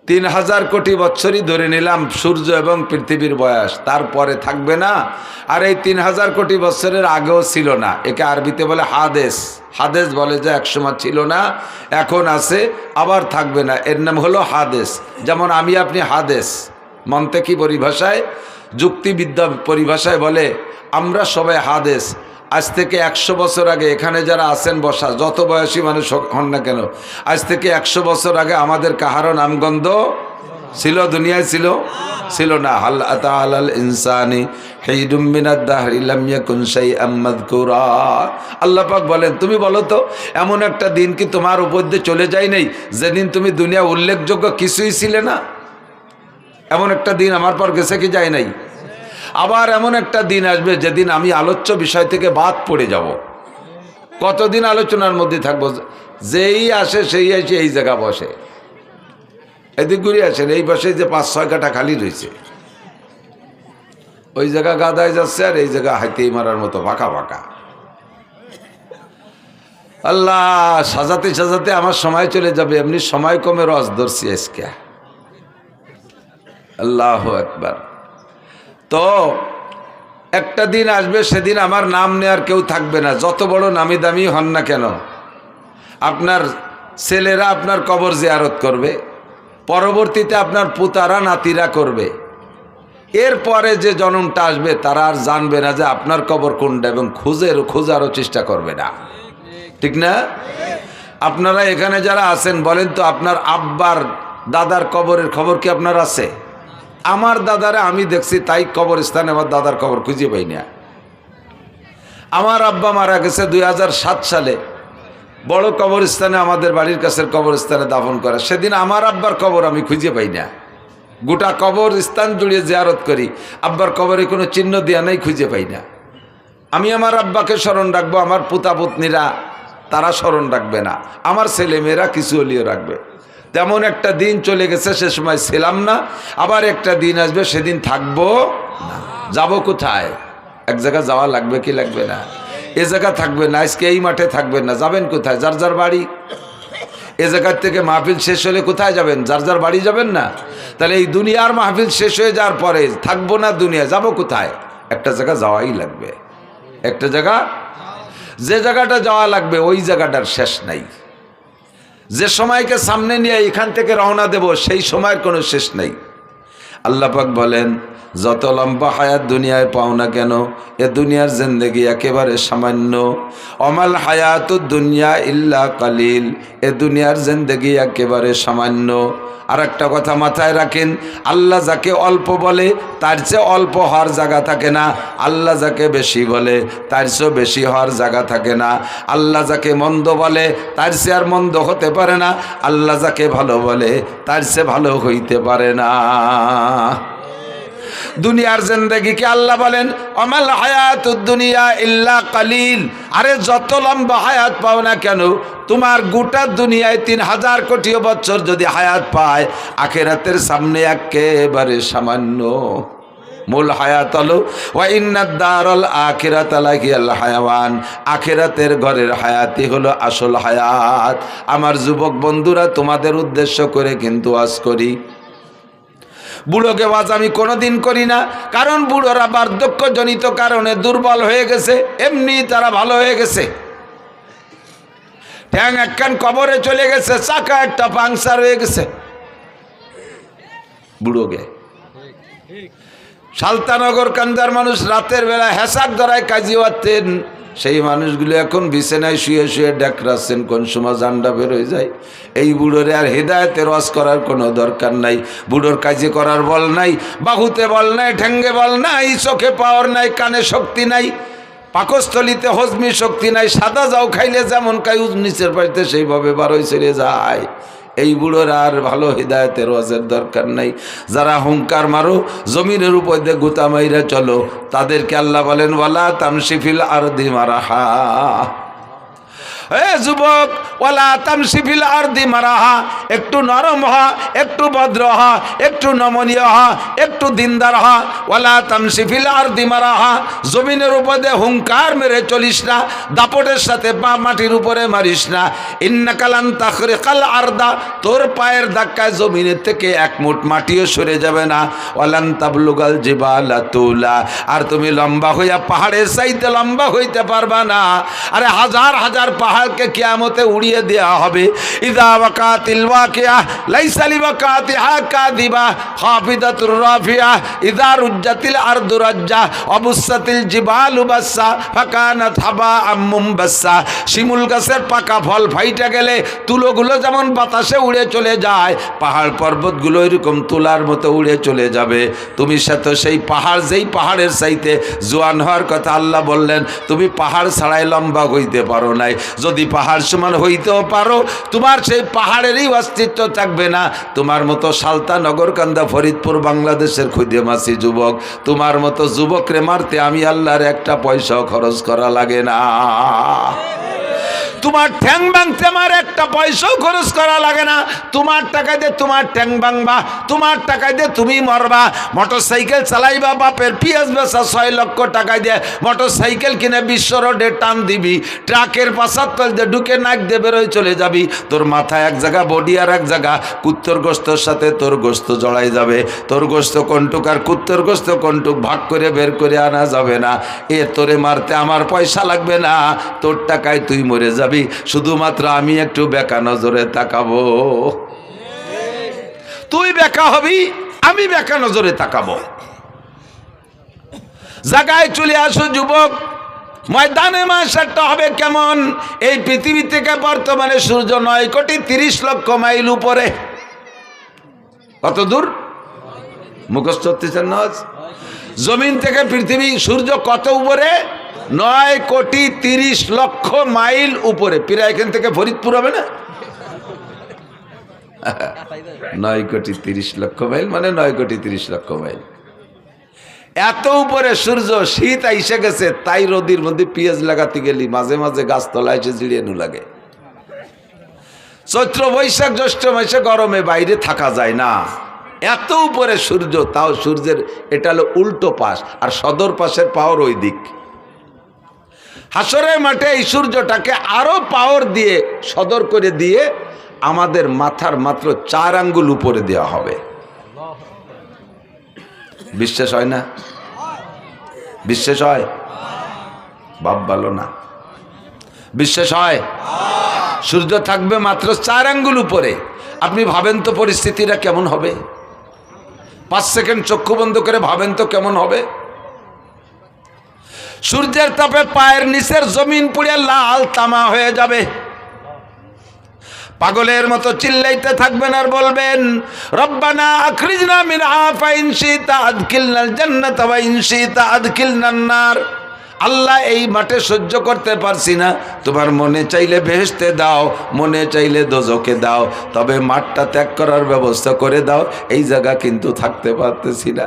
3000 কোটি বৎসরই ধরে নিলাম সূর্য এবং পৃথিবীর বয়স, তারপরে থাকবে না। আর এই 3000 কোটি বৎসরের আগেও ছিল না। একে আরবিতে বলে হাদেস। হাদেস বলে যে একসময় ছিল না, এখন আছে, আবার থাকবে না, এর নাম হলো হাদেস। যেমন আমি আপনি হাদেস, মন্তেকি পরিভাষায়, যুক্তিবিদ্যা পরিভাষায় বলে আমরা সবাই হাদেস। আজ থেকে 100 বছর আগে এখানে যারা আছেন বসা, যত বয়সী মানুষ হন না কেন, আজ থেকে 100 বছর আগে আমাদের কাহারও নামগন্ধ ছিল? দুনিয়ায় ছিল? ছিল না। হাল আতা আলাল ইনসানি হিদুম মিনাদ দাহরি লাম ইয়াকুন শাইআম মাযকুরা। আল্লাহ পাক বলেন, তুমি বলো তো এমন একটা দিন কি তোমার উপর দিয়ে চলে যায় নাই যেদিন তুমি দুনিয়া উল্লেখযোগ্য কিছুই ছিলে না? এমন একটা দিন আমার পর গেছে কি যায় নাই? আবার এমন একটা দিন আসবে যেদিন আমি আলোচ্য বিষয় থেকে বাদ পড়ে যাব। কতদিন আলোচনার মধ্যে থাকবো? যেই আসে সেই এসে এই জায়গা বসে। এদিক ঘুরে আসেন, এই পাশে যে 5-6 কাঠা খালি রয়েছে, ওই জায়গা গাদায় যাচ্ছে আর এই জায়গা হাইতেই মারার মতো ফাঁকা ফাঁকা। আল্লাহ, সাজাতে সাজাতে আমার সময় চলে যাবে, এমনি সময় কমে রস ধরছি আজকে। আল্লাহু আকবার। তো একটা দিন আসবে, সেদিন আমার নাম নেওয়ার কেউ থাকবে না, যত বড় নামি দামি হন না কেন। আপনার ছেলেরা আপনার কবর জিয়ারত করবে, পরবর্তীতে আপনার পুতারা নাতিরা করবে, এরপরে যে জন্মটা আসবে তারা আর জানবে না যে আপনার কবর কোনটা, এবং খোঁজারও চেষ্টা করবে না, ঠিক না? আপনারা এখানে যারা আছেন বলেন তো, আপনার আব্বার দাদার কবরের খবর কি আপনার আছে? আমার দাদারে আমি দেখছি, তাই কবরস্থানে আমার দাদার কবর খুঁজে পাই না। আমার আব্বা মারা গেছে 2007 সালে, বড় কবরস্থানে, আমাদের বাড়ির কাছের কবরস্থানে দাফন করা। সেদিন আমার আব্বার কবর আমি খুঁজে পাই না। গোটা কবরস্থান জুড়ে জিয়ারত করি, আব্বার কবরে কোনো চিহ্ন দেওয়া নাই, খুঁজে পাই না। আমি আমার আব্বাকে স্মরণ রাখবো, আমার পুতা পুতনিরা তারা স্মরণ রাখবে না, আমার ছেলেমেয়েরা কিছু হলিও রাখবে। তেমন একটা দিন চলে গেছে, সে সময় ছিলাম না। আবার একটা দিন আসবে, সেদিন থাকবো না। যাবো কোথায়? এক জায়গায় যাওয়া লাগবে কি লাগবে না? এ জায়গা থাকবে না, আজকে এই মাঠে থাকবেন না, যাবেন কোথায়? যার যার বাড়ি। এ জায়গার থেকে মাহফিল শেষ হলে কোথায় যাবেন? যার যার বাড়ি যাবেন না? তাহলে এই দুনিয়ার মাহফিল শেষ হয়ে যাওয়ার পরে থাকবো না দুনিয়া, যাবো কোথায়? একটা জায়গা যাওয়াই লাগবে, একটা জায়গা। যে জায়গাটা যাওয়া লাগবে ওই জায়গাটার শেষ নাই। যে সময়কে সামনে নিয়ে এখান থেকে রওনা দেব, সেই সময়ের কোনো শেষ নাই। আল্লাহ পাক বলেন, যত লম্বা হায়াত দুনিয়ায় পাও না কেন, এ দুনিয়ার জিন্দেগি একেবারে সামান্য। অমাল হায়াতুদ দুনিয়া ইল্লা কালিল, এ দুনিয়ার জিন্দেগি একেবারে সামান্য। আর একটা কথা মাথায় রাখেন, আল্লাহ যাকে অল্প বলে তার চেয়ে অল্প হওয়ার জায়গা থাকে না, আল্লাহ যাকে বেশি বলে তার চেয়েও বেশি হওয়ার জায়গা থাকে না। আল্লাহ যাকে মন্দ বলে তার চেয়ে আর মন্দ হতে পারে না, আল্লাহ যাকে ভালো বলে তার চেয়ে ভালো হইতে পারে না। দুনিয়ার জিন্দেগিকে আল্লাহ বলেন, অমাল হায়াতুদ দুনিয়া ইল্লা কালিল। আরে যত লম্বা হায়াত পাও না কেন, তোমার গোটা দুনিয়ায় 3000 কোটি বছর যদি হায়াত পায়, আখিরাতের সামনে একেবারে সামান্য। মূল হায়াত হলো ওয়া ইন্নাদ দারাল আখিরাতা লাহিয়াল হায়াওয়ান, আখিরাতের ঘরের হায়াতই হলো আসল হায়াত। আমার যুবক বন্ধুরা, তোমাদের উদ্দেশ্য করে কিন্তু আজ করি। বুড়োকে ওয়াজ আমি কোনোদিন করি না, কারণ বুড়োরা বার্ধক্যজনিত কারণে দুর্বল হয়ে গেছে, এমনি তারা ভালো হয়ে গেছে। ঠ্যাং একখান কবরে চলে গেছে, চাকা একটা পাংচার হয়ে গেছে বুড়োকে। সালতানগর কান্দার মানুষ রাতের বেলা হেসাক ধরায় কাজী হতেন, সেই মানুষগুলো এখন বিছানায় শুয়ে শুয়ে ডেকরাচ্ছেন, কোন সময় জান্ডা বের হয়ে যায়। এই বুড়োরে আর হেদায়েতের ওয়াজ করার কোনো দরকার নাই। বুড়োর কাজে করার বল নাই, বাহুতে বল নাই, ঠ্যাঙ্গে বল নাই, চোখে পাওয়ার নাই, কানে শক্তি নাই, পাকস্থলিতে হজমি শক্তি নাই। সাদা যাও খাইলে যেমন খাই নিচের বাড়িতে সেইভাবে বারোই ছেড়ে যায়। এই বুড়োর আর ভালো হিদায়তের ওয়াজের দরকার নাই। যারা হুঙ্কার মারো, জমিনের উপর দিয়ে গুতা মাইরা চলো, তাদেরকে আল্লাহ বলেন, ওয়ালা তামশি ফিল আরদি মারাহা। যুবক, ওয়ালা তামশি ফিল আরদি মারাহা, একটু নরম হ, একটু ভদ্র হ, একটু নমনীয় হ, একটু দিনদার হ। ওয়ালা তামশি ফিল আরদি মারাহা, জমিনের উপরে হুঙ্কার মেরে চলিস না, দাপটের সাথে পা মাটির উপরে মারিস না। ইন্নাকা লান তাখরিকাল আরদা, তোর পায়ের ধাক্কায় জমিনের থেকে এক মুঠ মাটিও সরে যাবে না। ওয়ালান তাবলুগাল জিবালা তুলা, আর তুমি লম্বা হইয়া পাহাড়ের চাইতে লম্বা হইতে পারবা না। আরে হাজার হাজার পাহাড়কে কিয়ামতে উড়িয়ে দেওয়া হবে। ইযা ওয়াকাতিল ওয়াকিয়া লাইসা লিওয়াকাতিহা কাযিবা খাফিদাতুর রাফিয়া, ইযা রুজ্জাতিল আরদু রাজ্জা অবুসাতিল জিবালু বাসসা ফাকানাত হাবাআম মুমবাসসা। শিমুল গাছের পাকা ফল ফাইটা গেলে তুলোগুলো যেমন বাতাসে উড়ে চলে যায়, পাহাড় পর্বতগুলো এরকম তুলার মতো উড়ে চলে যাবে। তুমি সাথে সেই পাহাড়, যেই পাহাড়ের চাইতে জোয়ান হওয়ার কথা আল্লাহ বললেন, তুমি পাহাড় ছাড়াই লম্বা হইতে পারো নাই। যদি পাহাড় সমান হইতেও পারো, তোমার সেই পাহাড়েরই অস্তিত্ব থাকবে না। তোমার মতো সালতানগর কান্দা ফরিদপুর বাংলাদেশের খুদেমাসি যুবক, তোমার মতো যুবকরে মারতে আমি আল্লাহর একটা পয়সাও খরচ করা লাগে না। তোমার ঠ্যাং ভাঙতে আমার একটা পয়সাও খরচ করা লাগে না। তোমার টাকা দিয়ে তোমার ঠ্যাং ভাঙবা, তোমার টাকা দিয়ে তুমি মরবা। মোটর সাইকেল চালাইবা, বাপের পিএস বেচা 6 লক্ষ টাকা দিয়ে মোটর সাইকেল কিনে বিশ্ব রোডে টান দিবি, ট্রাকের পাশার তল দিয়ে ঢুকে নাক দিয়ে বেরোয় চলে যাবি। তোর মাথায় এক জায়গা, বডি আর এক জায়গা। কুত্তর গোস্তর সাথে তোর গোস্ত জড়াই যাবে। তোর গোস্ত কোনটুক আর কুত্তর গোস্ত কোনটুক ভাগ করে বের করে আনা যাবে না। এ তোরে মারতে আমার পয়সা লাগবে না, তোর টাকায় তুই মরে যাবি। শুধুমাত্র আমি একটু বেকা নজরে তাকাবো। তুই বেকা হবি, আমি বেকা নজরে তাকাবো। জায়গায় চলে আসো যুবক, ময়দানে মাশারটা হবে কেমন? এই পৃথিবী থেকে বর্তমানে সূর্য 9,30,00,000 মাইল উপরে। কত দূর মুখস্থ হতেছেন না? জমিন থেকে পৃথিবী সূর্য কত উপরে? 9,30,00,000 মাইল উপরে। প্রায় এখান থেকে ফরিদপুর হবে না? 9,30,00,000 মাইল মানে 9,30,00,000 মাইল। এত উপরে সূর্য, শীত আইসে গেছে, তাই রোদির মধ্যে পেঁয়াজ লাগাতে গেলি মাঝে মাঝে গাছতলায় এসে জিড়িয়ে লাগে। চৈত্র বৈশাখ জ্যৈষ্ঠ মাসে গরমে বাইরে থাকা যায় না, এত উপরে সূর্য। তাও সূর্যের এটা হলো উল্টো পাশ, আর সদর পাশের পাওয়ার ওই দিক। হাসরের মাঠে এই সূর্যটাকে আরো পাওয়ার দিয়ে সদর করে দিয়ে আমাদের মাথার মাত্র 4 আঙ্গুল উপরে দেওয়া হবে। বিশ্বাস হয় না? বিশ্বাস হয়? বাপ ভালো না, বিশ্বাস হয়? সূর্য থাকবে মাত্র 4 আঙ্গুল উপরে। আপনি ভাবেন তো পরিস্থিতিটা কেমন হবে? 5 সেকেন্ড চক্ষু বন্ধ করে ভাবেন তো কেমন হবে? সূর্যের তাপে পায়ের নিচের জমিন পুড়ে লাল তামা হয়ে যাবে। পাগলের মতো চিল্লাইতে থাকবেন আর বলবেন, রব্বানা আখরিজনা মিনহা ফাইন শিতা আদখিলনাল জান্নাতা ওয়া ইন শিতা আদখিলনান নার। আল্লাহ, এই মাঠে সহ্য করতে পারছি না, তোমার মনে চাইলে বেহেশতে দাও, মনে চাইলে দোজখে দাও, তবে মাঠটা ত্যাগ করার ব্যবস্থা করে দাও, এই জায়গা কিন্তু থাকতে পারতেছি না।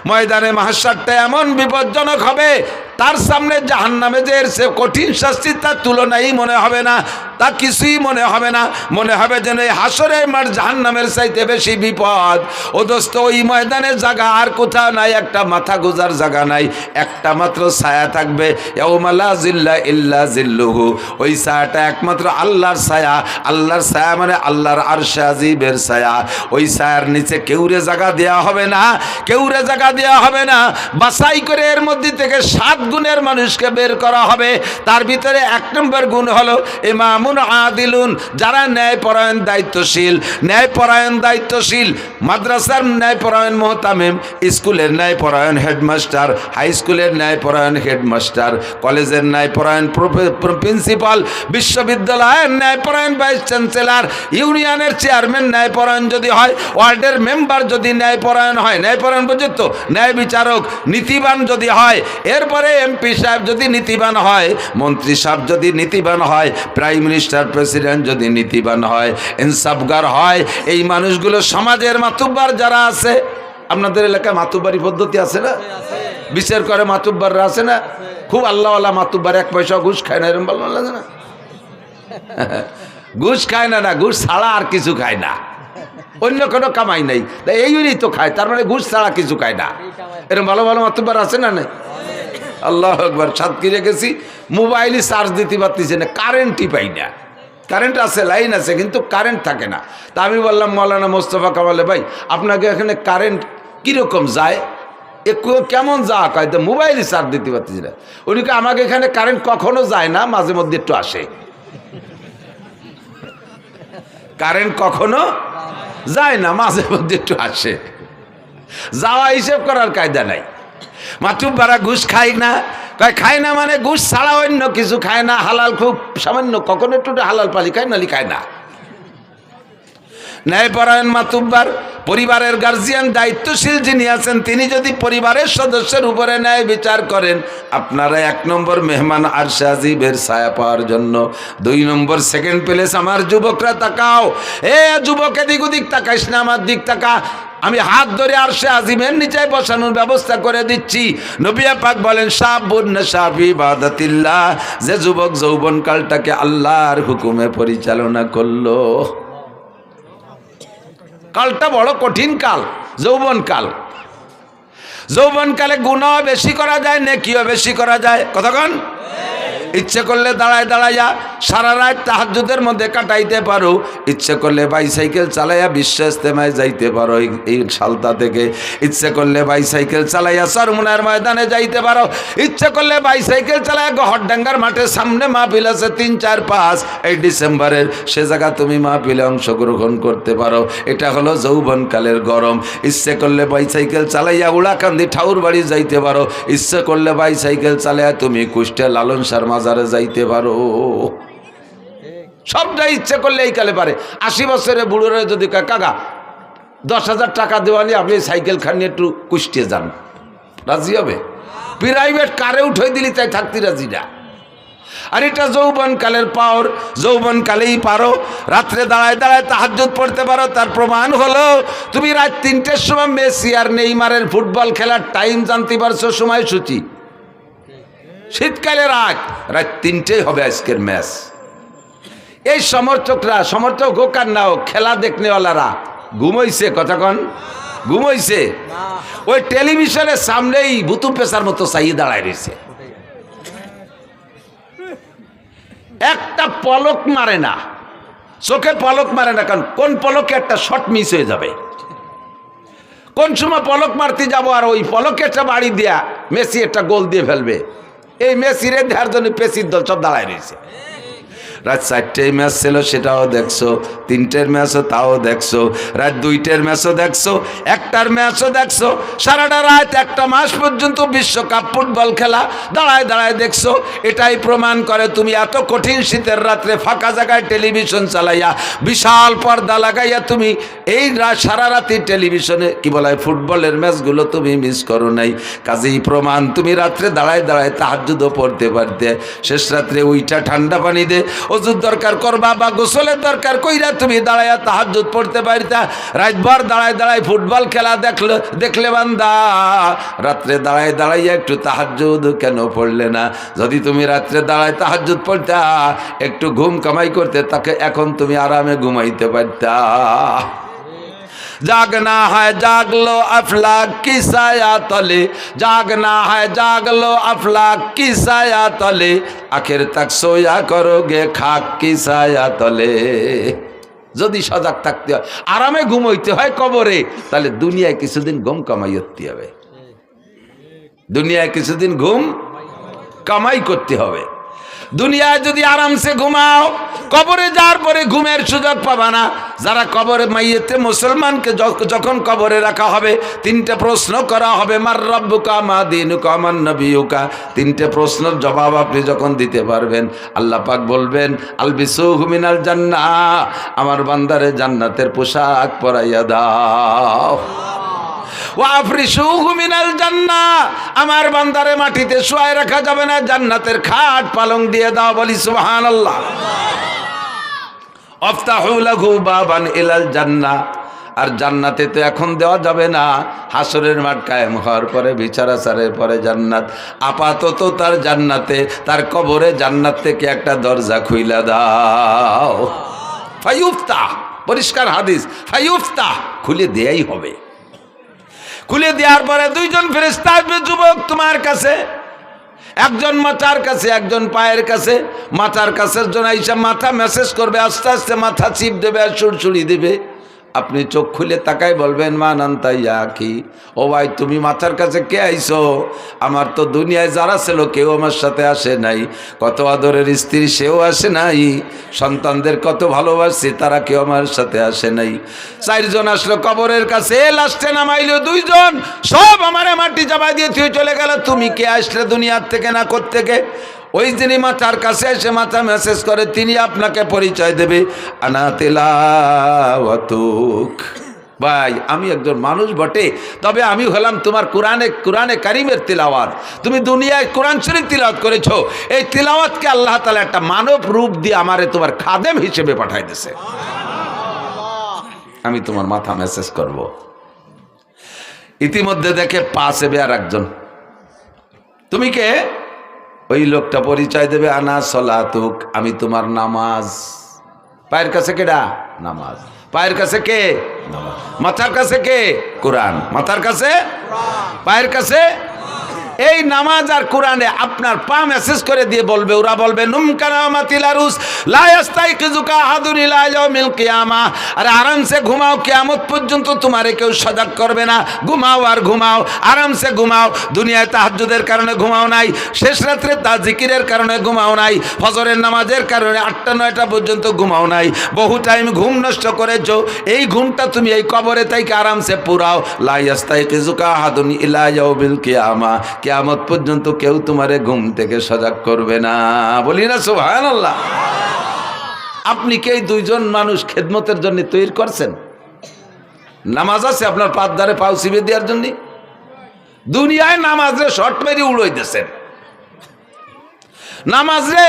ময়দানে মাহশারটা এমন বিপজ্জনক হবে, তার সামনে জাহান্নামে যে এর সে কঠিন শাস্তি তার তুলনাই মনে হবে না, তা কিছুই মনে হবে না। মনে হবে যেন এই হাসরের মাঠ জাহান্নামের চাইতে বেশি বিপদ। ও দোস্ত, ওই ময়দানের জায়গা আর কোথাও নাই, একটা মাথা গোজার জায়গা নাই, একটা মাত্র ছায়া থাকবে। ইয়াউমা লা জিল্লা ইল্লা জিল্লুহু, ওই ছায়াটা একমাত্র আল্লাহর ছায়া। আল্লাহর ছায়া মানে আল্লাহর আরশে আজিমের ছায়া। ওই ছায়ার নিচে কেউরে জায়গা দেওয়া হবে না, কেউরে জায়গা দেওয়া হবে না। বাছাই করে এর মধ্যে থেকে 7 গুণের মানুষকে বের করা হবে। তার ভিতরে 1 নম্বর গুণ হলো ইমামুন আদিলুন, যারা ন্যায়পরায়ণ দায়িত্বশীল। ন্যায়পরায়ণ দায়িত্বশীল, মাদ্রাসার ন্যায়পরায়ণ মুহতামিম, স্কুলের ন্যায়পরায়ণ হেডমাস্টার, হাই স্কুলের ন্যায়পরায়ণ হেডমাস্টার, কলেজের ন্যায়পরায়ণ প্রিন্সিপাল, বিশ্ববিদ্যালয়ের ন্যায়পরায়ণ ভাইস চ্যান্সেলর, ইউনিয়নের চেয়ারম্যান ন্যায়পরায়ণ যদি হয়, ওয়ার্ডের মেম্বার যদি ন্যায়পরায়ণ হয়, ন্যায়পরায়ণ পর্যন্ত ন্যায় বিচারক নীতিবান যদি হয়, এরপরে এমপি সাহেব যদি নীতিবান হয়, মন্ত্রী সাহেব যদি নীতিবান হয়, প্রাইম মিনিস্টার প্রেসিডেন্ট যদি নীতিবান হয়, ইনসাফগার হয়, এই মানুষগুলো সমাজের মাতুব্বার যারা আছে। আপনাদের এলাকায় মাতুব্বারি পদ্ধতি আছে না? বিচার করে মাতুব্বাররা আছে না? খুব আল্লাহওয়ালা মাতুব্বার, 1 পয়সা ঘুষ খায় না, এরকম ভালো লাগে না? ঘুষ খায় না, না ঘুষ ছাড়া আর কিছু খায় না, অন্য কোনো কামাই নেই, এইগুলি তো খায়, তার মানে ঘুষ ছাড়া কিছু খায় না। এরকম ভালো ভালো মাতুব্বার আছে না? নাই? আল্লাহ একবার সাতক্ষীরে গেছি, মোবাইলে চার্জ দিতে পারতেছে না, কারেন্টই পাই না। কারেন্ট আছে, লাইন আছে, কিন্তু কারেন্ট থাকে না। তা আমি বললাম মৌলানা মোস্তফা কামালে ভাই, আপনাকে এখানে কারেন্ট কীরকম যায়, কেমন যা কয়? তো মোবাইলে চার্জ দিতে পারতেছি না। উনিকে আমাকে এখানে কারেন্ট কখনো যায় না, মাঝে মধ্যে একটু আসে। কারেন্ট কখনো যায় না, মাঝে মধ্যে একটু আসে। যাওয়া হিসেব করার কায়দা নাই। মাতুব্বারা ঘুষ খায় না, কয় খায় না মানে ঘুষ ছাড়া অন্য কিছু খায় না, হালাল খুব সামান্য, কখনো একটু হালাল পালি খায়, নালি খায় না। ন্যায়পরায়ণ মাতুব্বার, পরিবারের গার্জিয়ান দায়িত্বশীল যিনি আছেন, তিনি যদি পরিবারের সদস্যের উপরে ন্যায় বিচার করেন, আপনারা 1 নম্বর মেহমান আরশে আজিমের ছায়া পাওয়ার জন্য। 2 নম্বর সেকেন্ড প্লেস। আমার যুবকরা তাকাও, এ যুবক, এদিক ওদিক তাকাইস না, আমার দিক তাকা। আমি হাত ধরে আরশে আজিমের নিচে বসানোর ব্যবস্থা করে দিচ্ছি। নবী পাক বলেন শাবুন নাশা ফি ইবাদাতিল্লাহ, যে যুবক যৌবনকালটাকে আল্লাহর হুকুমে পরিচালনা করলো। কালটা বড় কঠিন কাল, যৌবনকাল। যৌবনকালে গুনাহ বেশি করা যায়, নেকিও বেশি করা যায়। কতক্ষণ ইচ্ছে করলে দাঁড়ায় দাঁড়াইয়া সারা রাত তাহাজ্জুদের মধ্যে কাটাইতে পারো, ইচ্ছে করলে বাইসাইকেল চালাইয়া বিশ্ব ইজতেমায় যাইতে পারো এই সালতা থেকে, ইচ্ছে করলে বাইসাইকেল চালাইয়া চরমুনার ময়দানে যাইতে পারো, ইচ্ছে করলে বাইসাইকেল চালাইয়া গহরডাঙ্গার মাঠের সামনে মাহফিল আছে 3, 4, 5 এই ডিসেম্বরের, সে জায়গা তুমি মাহফিলে অংশগ্রহণ করতে পারো। এটা হলো যৌবনকালের গরম। ইচ্ছে করলে বাইসাইকেল চালাইয়া উড়াকান্দি ঠাউর বাড়ি যাইতে পারো, ইচ্ছে করলে বাইসাইকেল চালাইয়া তুমি কুষ্টিয়া লালন শাহর মাজারে যাইতে পারো। সবটাই ইচ্ছে করলে এই কালে পারে। 80 বছরের বুড়োরা যদি কাকা 10,000 টাকা দেওয়া নিয়ে আপনি সাইকেল খান নিয়ে একটু কুষ্টিয়ে যান, রাজি হবে? প্রাইভেট কারে উঠে দিলি তাই থাকতে রাজি না। আর এটা যৌবনকালের পাওয়ার, যৌবনকালেই পারো। রাত্রে দাঁড়ায় দাঁড়ায় তাহাজ্জুদ পড়তে পারো। তার প্রমাণ হলো তুমি রাত 3টের সময় মেসি আর নেইমারের ফুটবল খেলার টাইম জানতে পারছো, সময়সূচি। শীতকালে রাত 3টে হবে আজকের ম্যাচ। এই সমর্থকরা, সমর্থক হোক আর না হোক, খেলা দেখনেওয়ালারা ঘুমাইছে। কতক্ষণ ঘুমাইছে? ওই টেলিভিশনের সামনেই ভুতু পেশার মতো চাইয়ে দাঁড়ায় রয়েছে, একটা পলক মারে না, চোখে পলক মারে না। কারণ কোন পলকে একটা শট মিস হয়ে যাবে, কোন সময় পলক মারতে যাবো আর ওই পলকে একটা বাড়ি দেয়া মেসি একটা গোল দিয়ে ফেলবে। এই মেসিরে দেওয়ার জন্য পেসির দল সব দাঁড়ায় রয়েছে। রাত 4টের ম্যাচ ছিল, সেটাও দেখছো। 3টের ম্যাচও তাও দেখছো। রাত 2টের ম্যাচও দেখছো, 1টার ম্যাচও দেখছো। সারাটা রাত 1টা মাস পর্যন্ত বিশ্বকাপ ফুটবল খেলা দাঁড়ায় দাঁড়ায় দেখছো। এটাই প্রমাণ করে তুমি এত কঠিন শীতের রাত্রে ফাঁকা জায়গায় টেলিভিশন চালাইয়া বিশাল পর্দা লাগাইয়া তুমি এই সারা রাতি টেলিভিশনে কি বলা হয় ফুটবলের ম্যাচগুলো তুমি মিস করো নাই। কাজেই প্রমাণ তুমি রাত্রে দাঁড়ায় দাঁড়ায় তাহাজ্জুদও পড়তে পারতে। শেষ রাত্রে ওইটা ঠান্ডা পানি দে ওযুর দরকার করবা বা গোসলের দরকার কইরা তুমি দাঁড়াইয়া তাহাজ্জুদ পড়তে পারতা। রাতভর দাঁড়ায় দাঁড়ায় ফুটবল খেলা দেখলে বান্দা রাত্রে দাঁড়ায় দাঁড়াইয়া একটু তাহাজ্জুদ কেন পড়লে না? যদি তুমি রাত্রে দাঁড়ায় তাহাজ্জুদ পড়তা, একটু ঘুম কামাই করতে, তাকে এখন তুমি আরামে ঘুমাইতে পারতা। जागना है जाग लो अफलाक की साया तले, जागना है जाग लो अफलाक की साया तले, आखिर तक सोया करोगे खाक की साया तले। যদি সজাগ থাকতে হয়, আরামে ঘুমাইতে হয় কবরে, তাহলে দুনিয়ায় কিছুদিন ঘুম কামাই করতে হবে। দুনিয়ায় কিছুদিন ঘুম কামাই করতে হবে। দুনিয়ায় যদি আরামসে ঘুমাও, কবরে যাওয়ার পরে ঘুমের সুযোগ পাবা না। যারা কবরে মাইয়েতে মুসলমানকে যখন কবরে রাখা হবে, 3টে প্রশ্ন করা হবে, মার রব্বুকা মা দীনুকা মান নবিয়ুকা। 3টে প্রশ্নের জবাব আপনি যখন দিতে পারবেন, আল্লাহ পাক বলবেন আলবিসুহু মিনাল জান্নাহ, আমার বান্দারে জান্নাতের পোশাক পরাইয়া দাও। ওয়াফরিশুহু মিনাল জান্নাহ, আমার বান্দারে মাটিতে শুয়ায় রাখা যাবে না, জান্নাতের খাট পালং দিয়ে দাও। বলি সুবহানাল্লাহ। আফতাহু লাহু বাবান ইলাল জান্নাহ, আর জান্নাতে তো এখন দেওয়া যাবে না, হাসরের মাঠ কায়েম হওয়ার পরে, বিচারাচারের পরে জান্নাত। আপাতত তার জান্নাতে, তার কবরে জান্নাত থেকে একটা দরজা খুইলা দাও। ফায়ুফতাহ, পরিষ্কার হাদিস, ফায়ুফতাহ, খুলে দেয়াই হবে। খুলে দেওয়ার পরে 2জন ফেরেশতা আসবে যুবক তোমার কাছে, একজন মাথার কাছে, একজন পায়ের কাছে। মাথার কাছের জন আইসা মাথা মেসেজ করবে, আস্তে আস্তে মাথা চিপ দেবে আর সুড়সুড়ি দেবে। আপনি চোখ খুলে তাকাই বলবেন মান আনতা ইয়া আখি, ও ভাই তুমি মাথার কাছে কে আইছো? আমার তো দুনিয়ায় যারা ছিল কেউ আমার সাথে আসে নাই। কত আদরের স্ত্রী সেও আসে নাই, সন্তানদের কত ভালোবাসি তারা কেউ আমার সাথে আসে নাই। 4জন আসলো কবরের কাছে, লাস্টে নামাইলো 2জন, সব আমারে মাটি চাপাই দিয়ে তুই চলে গেল। তুমি কে আসলে দুনিয়ার থেকে না কোত্থেকে? ওই যিনি মাথার কাছে এসে মাথা মেসেজ করে, তিনি আপনাকে পরিচয় দেবে, আনা তিলাওয়াতুক। ভাই আমি একজন মানুষ বটে, তবে আমি হলাম তোমার কোরআনে কারিমের তিলাওয়াত। তুমি দুনিয়ায় কোরআন শরীফ তিলাওয়াত করেছো, এই তিলাওয়াতকে আল্লাহ তাআলা একটা মানব রূপ দিয়ে আমারে তোমার খাদেম হিসেবে পাঠাই দিয়েছে। আমি তোমার মাথা মেসেজ করব। ইতিমধ্যে দেখে পা চেপে আর একজন, তুমি কে? ওই লোকটা পরিচয় দেবে, আনা সলাতুক, আমি তোমার নামাজ। পায়ের কাছে কেডা? নামাজ। পায়ের কাছে কে? নামাজ। মাথার কাছে কে? কোরআন। মাথার কাছে? পায়ের কাছে? এই নামাজ আর কোরআনে আপনার পা মেসেজ করে দিয়ে বলবে, ওরা বলবে নুমকানামাতিলারুস লা ইয়াস্তাইকিজুকা আহাদুন ইলা ইয়াউমিল কিয়ামাহ, আরে আরামসে ঘুমাও, কিয়ামত পর্যন্ত তোমারে কেউ সজাগ করবে না, ঘুমাও আর ঘুমাও, আরামসে ঘুমাও। দুনিয়ায় তাহাজ্জুদের কারণে ঘুমাও নাই, শেষ রাত্রে জিকিরের কারণে ঘুমাও নাই, ফজরের নামাজের কারণে 8টা-9টা পর্যন্ত ঘুমাও নাই, বহু টাইম ঘুম নষ্ট করেছো। এই ঘুমটা তুমি এই কবরে তাইকে আরামসে পুরাও। লা ইয়াস্তাইকিজুকা আহাদুন ইলা ইয়াউমিল কিয়ামাহ, কিয়ামত পর্যন্ত কেউ তোমারে ঘুম থেকে সজাগ করবে না। বলি না সুবহানাল্লাহ। আপনি কি এই দুইজন মানুষ খেদমতের জন্য তৈরি করছেন? নামাজ আছে আপনার পাঁচ ধারে পাও চিবে দেওয়ার জন্য? দুনিয়ায় নামাজরে শর্ট মেরে উড়াই দিয়েছেন, নামাজরে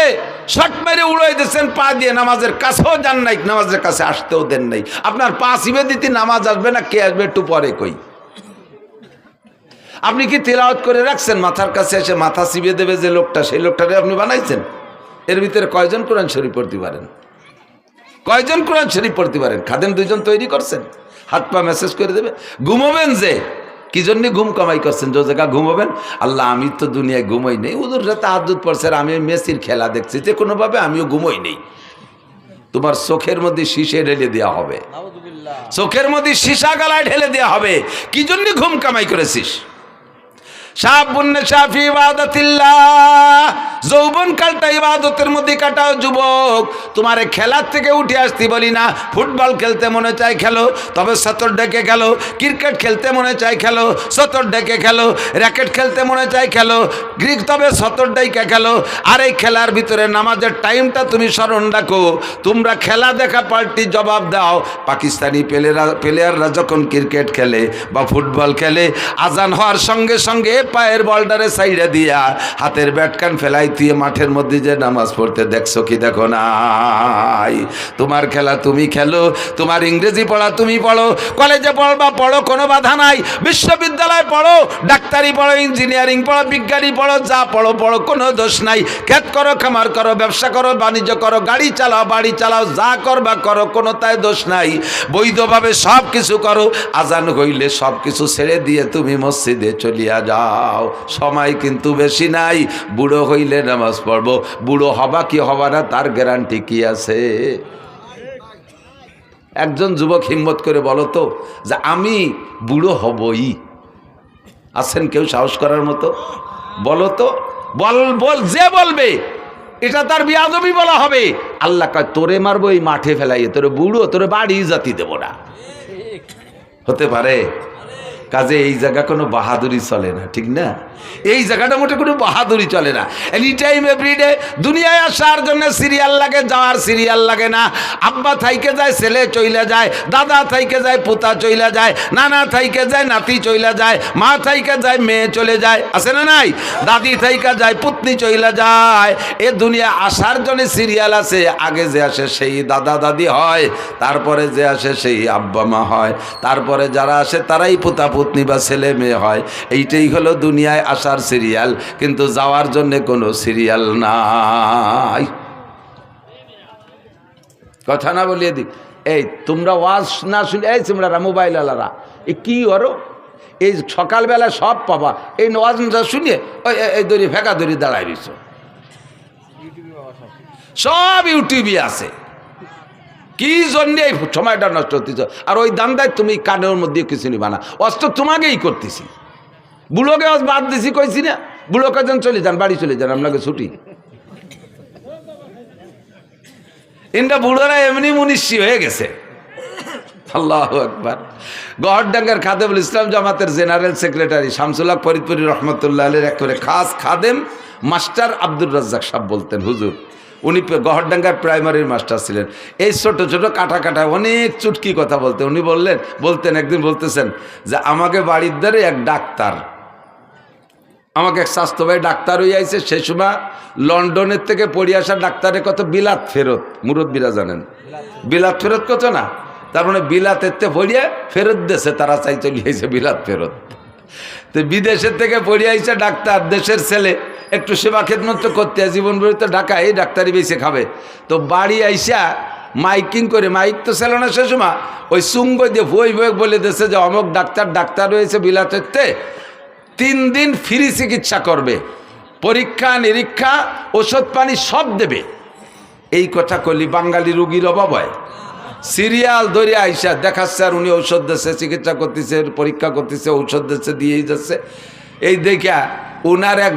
শর্ট মেরে উড়াই দিয়েছেন পা দিয়ে, নামাজের কাছেও যান নাই, নামাজের কাছে আসতেও দেন নাই। আপনার পা চিবে দিতে নামাজ আসবে না, কে আসবে একটু পরে কই। আপনি কি তেলাওয়াত করে রাখছেন? মাথার কাছে এসে মাথা চিবে দেবে যে লোকটা, সেই লোকটাকে আপনি বানাইছেন? এর ভিতরে কয়জন কোরআন শরীফ পড়তে পারেন? কয়জন কোরআন শরীফ পড়তে পারেন? খাদেম দুইজন তৈরি করছেন, হাত পা মেসেজ করে দেবে। ঘুমাবেন যে, কি জন্য ঘুম কামাই করছেন? যে জায়গা ঘুমাবেন, আল্লাহ আমি তো দুনিয়ায় ঘুমাই নেই, ওদের সাথে তাহাজ্জুদ পড়ছে, আর আমি মেসির খেলা দেখছি, যে কোনোভাবে আমিও ঘুমাই নেই। তোমার চোখের মধ্যে শীশে ঢেলে দেওয়া হবে, চোখের মধ্যে সীসা গালায় ঢেলে দেওয়া হবে। কি জন্য ঘুম কামাই করেছিস? যৌবন কালটা ইবাদতের মধ্যে কাটাও যুবক। তোমার খেলার থেকে উঠে আসতে বলি না। ফুটবল খেলতে মনে চায় খেলো, তবে সতর ডেকে খেলো। ক্রিকেট খেলতে মনে চায় খেলো, সতর ডেকে খেলো। র্যাকেট খেলতে মনে চায় খেলো, গ্রিক তবে সতর ডেকে খেলো। আর এই খেলার ভিতরে নামাজের টাইমটা তুমি স্মরণ রাখো। তোমরা খেলা দেখা পাল্টি জবাব দাও। পাকিস্তানি প্লেয়াররা যখন ক্রিকেট খেলে বা ফুটবল খেলে, আজান হওয়ার সঙ্গে সঙ্গে পায়ের বলটারে সাইডে দিয়া হাতের ব্যাটকান ফেলাই দিয়ে মাঠের মধ্যে যে নামাজ পড়তে দেখছো কি? দেখো নাই। তোমার খেলা তুমি খেলো, তোমার ইংরেজি পড়া তুমি পড়ো, কলেজে পড়বা পড়ো, কোনো বাধা নাই। বিশ্ববিদ্যালয় পড়ো, ডাক্তারি পড়ো, ইঞ্জিনিয়ারিং পড়ো, বিজ্ঞানী পড়ো, যা পড়ো পড়ো, কোনো দোষ নাই। ক্ষেত করো, খামার করো, ব্যবসা করো, বাণিজ্য করো, গাড়ি চালাও, বাড়ি চালাও, যা করবা করো, কোনো তাই দোষ নাই। বৈধভাবে সব কিছু করো। আজান হইলে সব কিছু ছেড়ে দিয়ে তুমি মসজিদে চলিয়া যাও। সময় কিন্তু বেশি নাই। বুড়ো হইলে নামাজ পড়বো, বুড়ো হবা কি হবা না তার গ্যারান্টি কি আছে? একজন যুবক হিম্মত করে বলো তো যে আমি বুড়ো হবই। আছেন কেউ সাহস করার মতো? বলো তো, বল যে বলবে এটা তার বিয়াদবি বলা হবে। আল্লাহ কয় তোরে মারবো এই মাঠে ফেলাইয়ে, তোরে বুড়ো, তোরে বাড়ি জাতি দেব না। হতে পারে? কাজে এই জায়গা কোনো বাহাদুরি চলে না, ঠিক না? এই জায়গাটা মোটে কোনো বাহাদুরি চলে না। এনি টাইম এভরিডে দুনিয়ায় আসার জন্য সিরিয়াল লাগে, যাওয়ার সিরিয়াল লাগে না। আব্বা থাইকে যায়, ছেলে চইলা যায়, দাদা থাইকে যায়, পোতা চইলা যায়, নানা থাইকে যায়, নাতি চইলা যায়, মা থাইকে যায়, মেয়ে চলে যায়, আছে না নাই? দাদি থাইকা যায়, পুতনি চইলা যায়। এ দুনিয়া আসার জন্য সিরিয়াল আছে। আগে যে আসে সেই দাদা দাদি হয়, তারপরে যে আসে সেই আব্বা মা হয়, তারপরে যারা আসে তারাই পোতা পুতনি বা ছেলে মেয়ে হয়। এইটাই হলো দুনিয়ায় আসার সিরিয়াল, কিন্তু যাওয়ার জন্য কোনো সিরিয়াল নাই। কথা না বলিয়ে দিই। এই তোমরা ওয়াজ না শুনে, এই তোমরা মোবাইল আলারা এ কি করো? এই সকালবেলা সব পাবা, এই ওয়াজ না শুনিয়ে এই দড়ি ফেঁকা দড়ি দাঁড়ায় দিছ, সব ইউটিউবে আছে। কি জন্য এই সময়টা নষ্ট হতেছ? আর ওই দান্দায় তুমি কানের মধ্যে কিছু নিবা না, অস্ত্র তোমাকেই করতেছি। বুড়োকে বাদ দিছি কইছি না, বুড়োকে যেন চলে যান, বাড়ি চলে যান, আপনাকে ছুটি। ইন্ডা বুড়োরা এমনি মুনিশি হয়ে গেছে। আল্লাহু আকবার। গহরডাঙ্গার খাদেমুল ইসলাম জামাতের জেনারেল সেক্রেটারি শামসুল হক ফরিদপুরি রহমতুল্লাহ আলাইহির এক করে খাস খাদেম মাস্টার আব্দুর রাজ্জাক সাহেব বলতেন, হুজুর উনি গহরডাঙ্গার প্রাইমারির মাস্টার ছিলেন। এই ছোট ছোট কাটা কাটা অনেক চুটকি কথা বলতেন। উনি বলতেন একদিন বলতেছেন যে আমাকে বাড়ির দ্বারে এক ডাক্তার, আমাকে এক স্বাস্থ্য ভাই ডাক্তার হয়ে আইছে। সেই সময় লন্ডনের থেকে পড়ে আসা ডাক্তারের কত বিলাত ফেরত, মুরব্বীরা জানেন বিলাত ফেরত কত না? তার মানে বিলাতের পড়িয়ে ফেরত দেশে তারা চাই চলে আইছে বিলাত ফেরত। তো বিদেশের থেকে পড়ে আইসা ডাক্তার, দেশের ছেলে, একটু সেবা খেদমত তো করতে হয়, জীবন ভরে তো ঢাকা এই ডাক্তারি বেশি খাবে। তো বাড়ি আইসা মাইকিং করে, মাইক তো ছিল না সে সময়, ওই সুঙ্গ দিয়ে বই বই বলে দিয়েছে যে অমুক ডাক্তার রয়েছে বিলাতেতে, 3 দিন ফ্রি চিকিৎসা করবে, পরীক্ষা নিরীক্ষা ওষুধ পানি সব দেবে। এই কথা করলি বাঙালি রুগীর অভাব হয়? সিরিয়াল ধরে আইসা দেখাচ্ছে আর উনি ঔষধ দিচ্ছে, চিকিৎসা করতেছে, পরীক্ষা করতেছে, ঔষধ দিচ্ছে, দিয়েই যাচ্ছে। এই দেখা উনার এক